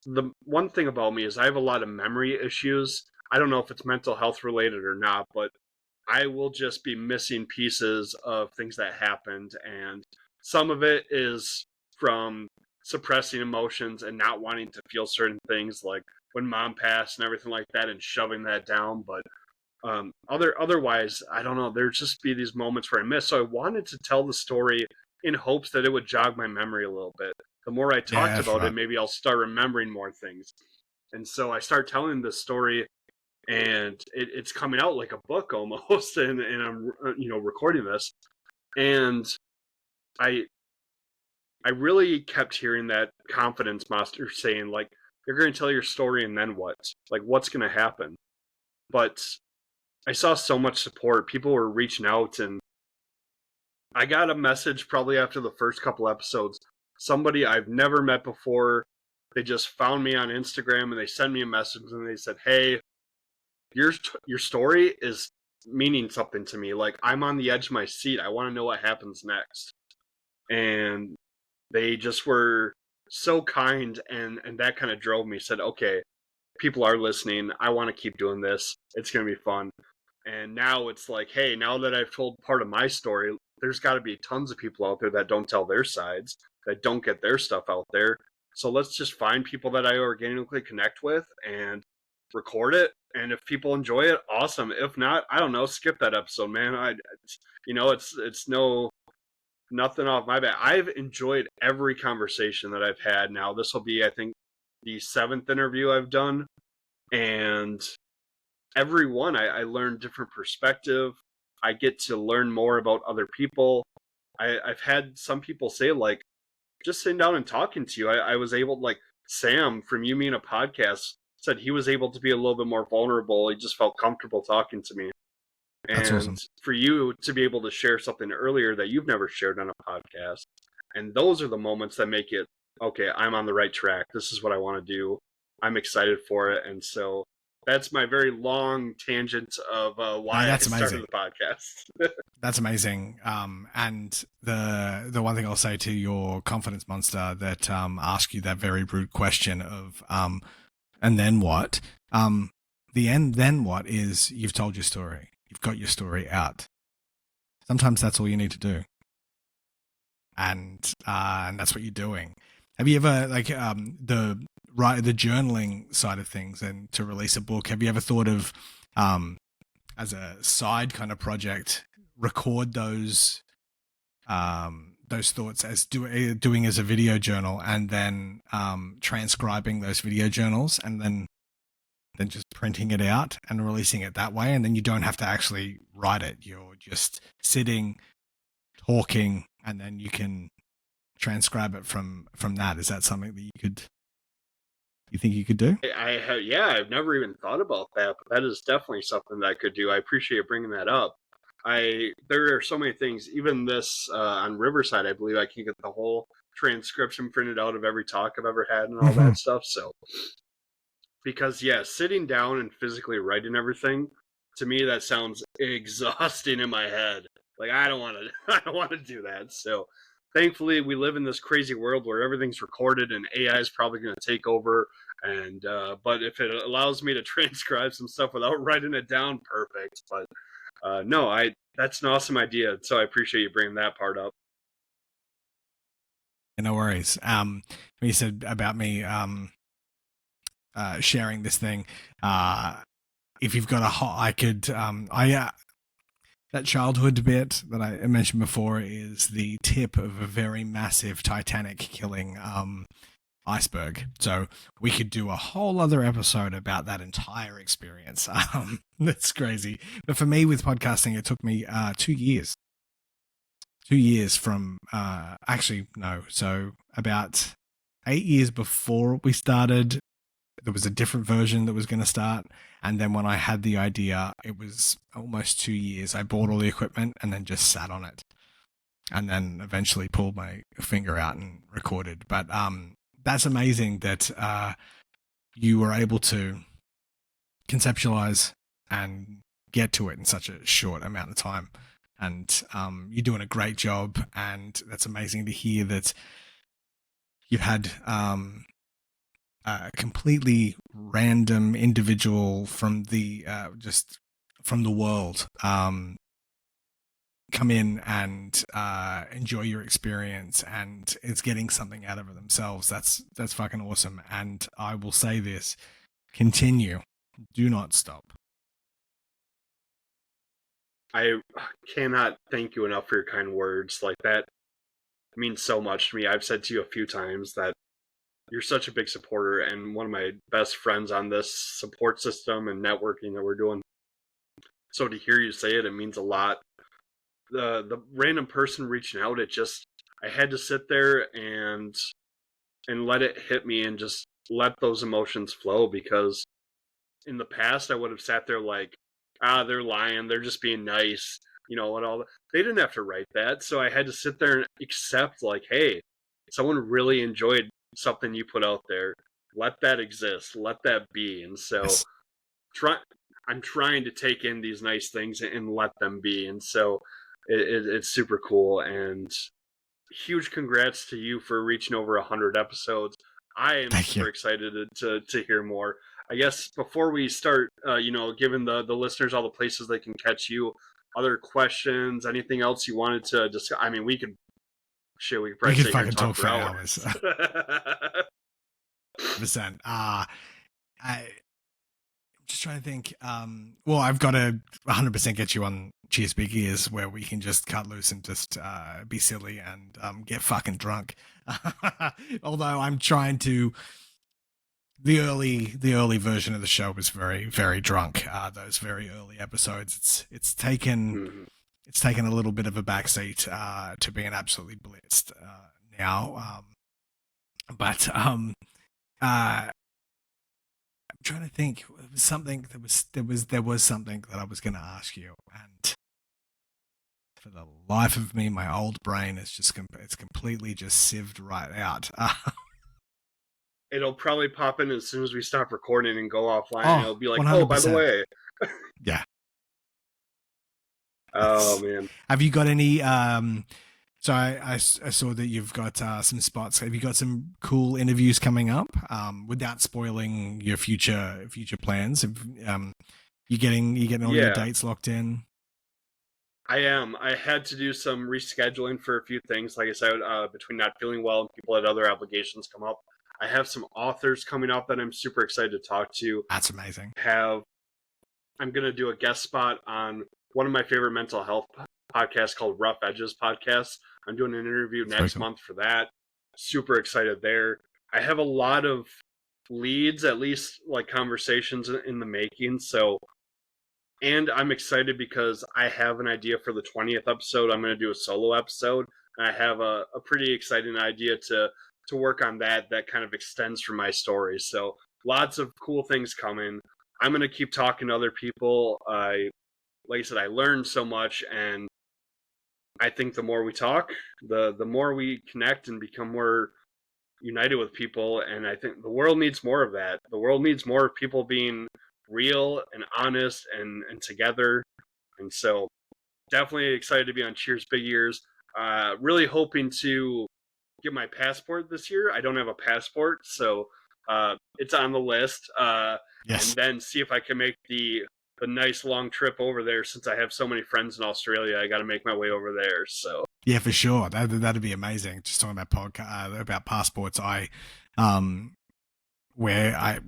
the one thing about me is I have a lot of memory issues. I don't know if it's mental health related or not, but I will just be missing pieces of things that happened. And some of it is from suppressing emotions and not wanting to feel certain things, like when mom passed and everything like that, and shoving that down. But otherwise, I don't know. There'd just be these moments where I miss. So I wanted to tell the story in hopes that it would jog my memory a little bit. The more I talked about it, maybe I'll start remembering more things. And so I start telling this story, and it's coming out like a book almost. And I'm recording this, and I really kept hearing that confidence monster saying, like, you're going to tell your story and then what? Like, what's going to happen? But I saw so much support. People were reaching out, and I got a message probably after the first couple episodes. Somebody I've never met before, they just found me on Instagram, and they sent me a message, and they said, hey, your story is meaning something to me. Like, I'm on the edge of my seat. I want to know what happens next. And they just were so kind, and that kind of drove me. Said, okay, people are listening. I want to keep doing this. It's going to be fun. And now it's like, hey, now that I've told part of my story, there's got to be tons of people out there that don't tell their sides, that don't get their stuff out there. So let's just find people that I organically connect with and record it. And if people enjoy it, awesome. If not, I don't know, skip that episode, man. It's nothing off my back. I've enjoyed every conversation that I've had now. This will be, I think, the 7th interview I've done. And every one, I learned different perspective. I get to learn more about other people. I've had some people say, like, just sitting down and talking to you, I was able to, like, Sam from You Mean a Podcast said he was able to be a little bit more vulnerable. He just felt comfortable talking to me. That's and awesome. For you to be able to share something earlier that you've never shared on a podcast, and those are the moments that make it, okay, I'm on the right track. This is what I want to do. I'm excited for it. And so that's my very long tangent of why I started the podcast. That's amazing. And the one thing I'll say to your confidence monster that asked you that very rude question of and then what? Then what is you've told your story. You've got your story out. Sometimes that's all you need to do. And that's what you're doing. Have you ever, like, the journaling side of things and to release a book, have you ever thought of, as a side kind of project, record those thoughts as doing as a video journal, and then transcribing those video journals, and then just printing it out and releasing it that way, and then you don't have to actually write it. You're just sitting, talking, and then you can transcribe it from that. Is that something that you think you could do? I've never even thought about that, but that is definitely something that I could do. I appreciate bringing that up. There are so many things, even this on Riverside, I believe I can get the whole transcription printed out of every talk I've ever had and all that stuff. So, because yeah, sitting down and physically writing everything, to me that sounds exhausting in my head. Like I don't want to, I don't want to do that. So, thankfully, we live in this crazy world where everything's recorded and AI is probably going to take over. And but if it allows me to transcribe some stuff without writing it down, perfect. But no, that's an awesome idea. So I appreciate you bringing that part up. No worries. When you said about me sharing this thing, if you've got I could, that childhood bit that I mentioned before is the tip of a very massive Titanic killing iceberg. So we could do a whole other episode about that entire experience. That's crazy. But for me with podcasting, it took me 2 years. 2 years from, actually, no. So about 8 years before we started, there was a different version that was going to start. And then when I had the idea, it was almost 2 years. I bought all the equipment and then just sat on it. And then eventually pulled my finger out and recorded. But that's amazing that you were able to conceptualize and get to it in such a short amount of time. And you're doing a great job. And that's amazing to hear that you had a completely random individual from the just from the world come in and enjoy your experience, and it's getting something out of it themselves. That's fucking awesome. And I will say this: continue, do not stop. I cannot thank you enough for your kind words. Like that means so much to me. I've said to you a few times that you're such a big supporter and one of my best friends on this support system and networking that we're doing. So to hear you say it, it means a lot. The random person reaching out, it just, I had to sit there and let it hit me and just let those emotions flow, because in the past I would have sat there like, they're lying, they're just being nice, you know, and all that. They didn't have to write that, so I had to sit there and accept, like, hey, someone really enjoyed something you put out there. Let that exist, let that be. And so Yes. I'm trying to take in these nice things and let them be. And so it's super cool. And huge congrats to you for reaching over 100 episodes. I am Thank super you. excited to hear more. I guess before we start, giving the listeners all the places they can catch you, other questions, anything else you wanted to discuss? I mean, we could We probably could sit here fucking and talk for hours. 100%. I'm just trying to think. Well, I've got to 100% get you on Cheers Big Ears, where we can just cut loose and just be silly and get fucking drunk. Although I'm trying to. The early version of the show was very, very drunk. Those very early episodes, it's taken a little bit of a backseat to being absolutely blitzed now. But I'm trying to think. It was something there was something that I was going to ask you, and for the life of me, my old brain is just it's completely just sieved right out. It'll probably pop in as soon as we stop recording and go offline. Oh, It'll be like, oh, by the 100%. way. Yeah. Oh, man. Have you got any? So I saw that you've got some spots. Have you got some cool interviews coming up? Without spoiling your future plans, you getting all your dates locked in? I am. I had to do some rescheduling for a few things. Like I said, between not feeling well and people had other obligations come up. I have some authors coming up that I'm super excited to talk to. That's amazing. I'm going to do a guest spot on one of my favorite mental health podcasts called Rough Edges Podcast. I'm doing an interview next month for that. Super excited there. I have a lot of leads, at least like conversations in the making. So, and I'm excited because I have an idea for the 20th episode. I'm going to do a solo episode. And I have a pretty exciting idea to work on that kind of extends from my story. So lots of cool things coming. I'm going to keep talking to other people. Like I said, I learned so much, and I think the more we talk, the more we connect and become more united with people. And I think the world needs more of that. The world needs more of people being real and honest and together. And so definitely excited to be on Cheers Big Ears. Really hoping to get my passport this year. I don't have a passport, so it's on the list. Yes. And then see if I can make the nice long trip over there. Since I have so many friends in Australia, I got to make my way over there. So Yeah, for sure. That'd be amazing. Just talking about passports. Where I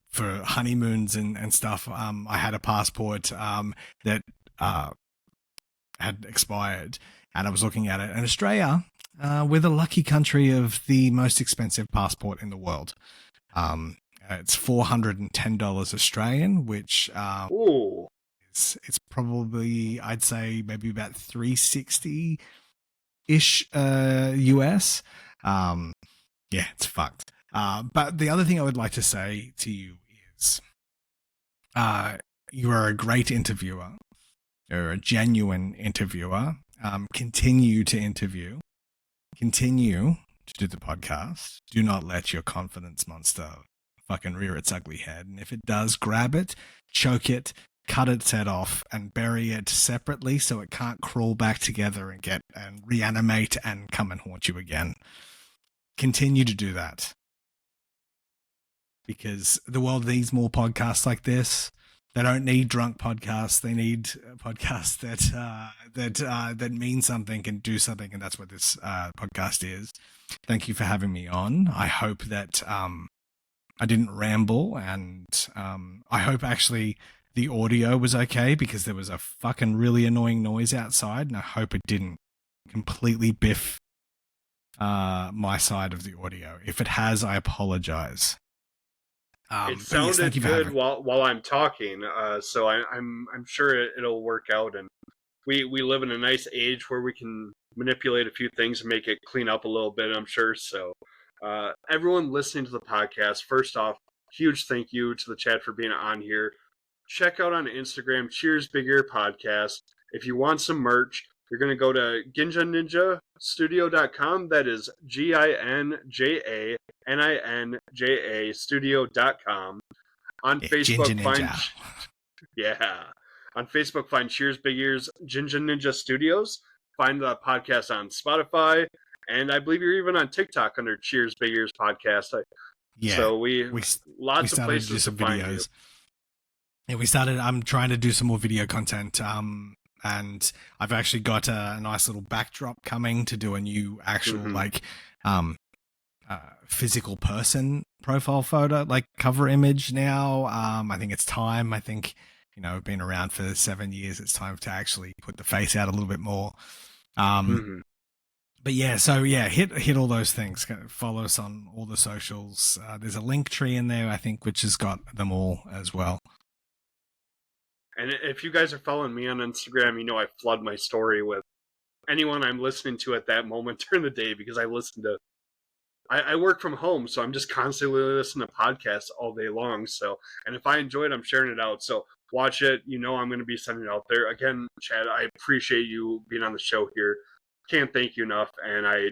for honeymoons and stuff. I had a passport that had expired, and I was looking at it. And Australia, we're the lucky country of the most expensive passport in the world. It's $410 Australian, which ooh, it's probably, I'd say, maybe about 360 ish US. Yeah, it's fucked. But the other thing I would like to say to you is, you are a great interviewer. You're a genuine interviewer. Continue to interview. Continue to do the podcast. Do not let your confidence monster fucking rear its ugly head. And if it does, grab it, choke it, cut its head off, and bury it separately so it can't crawl back together and reanimate and come and haunt you again. Continue to do that, because the world needs more podcasts like this. They don't need drunk podcasts. They need podcasts that mean something and do something, and that's what this podcast is. Thank you for having me on. I hope that I didn't ramble, and I hope actually the audio was okay, because there was a fucking really annoying noise outside, and I hope it didn't completely biff my side of the audio. If it has, I apologize. it sounded good while I'm talking, so I'm sure it'll work out. And we live in a nice age where we can manipulate a few things and make it clean up a little bit, I'm sure. So everyone listening to the podcast, first off, huge thank you to the chat for being on here. Check out on Instagram, Cheers Big Ear Podcast. If you want some merch, you're going to go to ginjaninjastudio.com. That is GINJANINJA studio.com. On Facebook, on Facebook, find Cheers Big Ears Ginja Ninja Studios. Find the podcast on Spotify, and I believe you're even on TikTok under Cheers Big Ears Podcast. So we lots of places to find you. Yeah, I'm trying to do some more video content. And I've actually got a nice little backdrop coming to do a new actual physical person profile photo, like cover image now. I think it's time. I think, I've been around for 7 years. It's time to actually put the face out a little bit more. But yeah, so yeah, hit all those things. Follow us on all the socials. There's a link tree in there, I think, which has got them all as well. And if you guys are following me on Instagram, I flood my story with anyone I'm listening to at that moment during the day, because I work from home, so I'm just constantly listening to podcasts all day long. So, and if I enjoy it, I'm sharing it out. So watch it. I'm going to be sending it out there. Again, Chad, I appreciate you being on the show here. Can't thank you enough. And I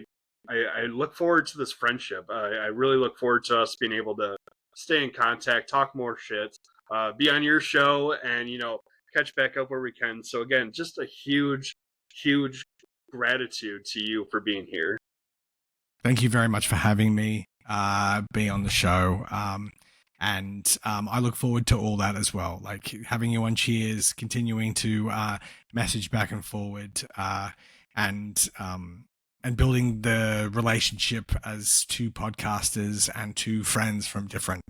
look forward to this friendship. I really look forward to us being able to stay in contact, talk more shit. Be on your show, and catch back up where we can. So again, just a huge gratitude to you for being here. Thank you very much for having me be on the show, and I look forward to all that as well, like having you on Cheers, continuing to message back and forward, and building the relationship as two podcasters and two friends from different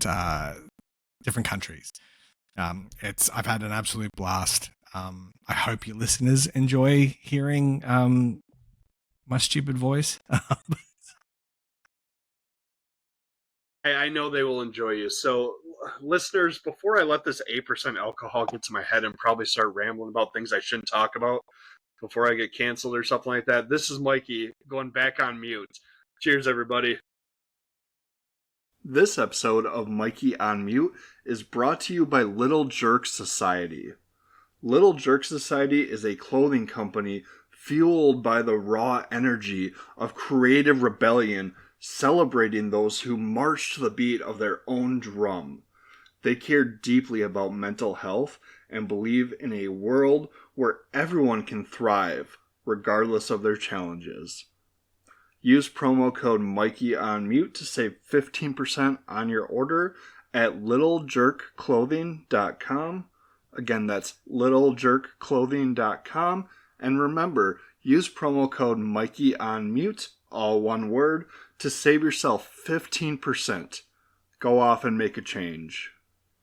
countries. I've had an absolute blast. I hope your listeners enjoy hearing my stupid voice. I know they will enjoy you. So, listeners, before I let this 8% alcohol get to my head and probably start rambling about things I shouldn't talk about before I get canceled or something like that, this is Mikey going back on mute. Cheers, everybody. This episode of Mikey on Mute is brought to you by Little Jerk Society. Little Jerk Society is a clothing company fueled by the raw energy of creative rebellion, celebrating those who march to the beat of their own drum. They care deeply about mental health and believe in a world where everyone can thrive, regardless of their challenges. Use promo code MikeyOnMute to save 15% on your order at littlejerkclothing.com. Again, that's littlejerkclothing.com. And remember, use promo code MikeyOnMute, all one word, to save yourself 15%. Go off and make a change.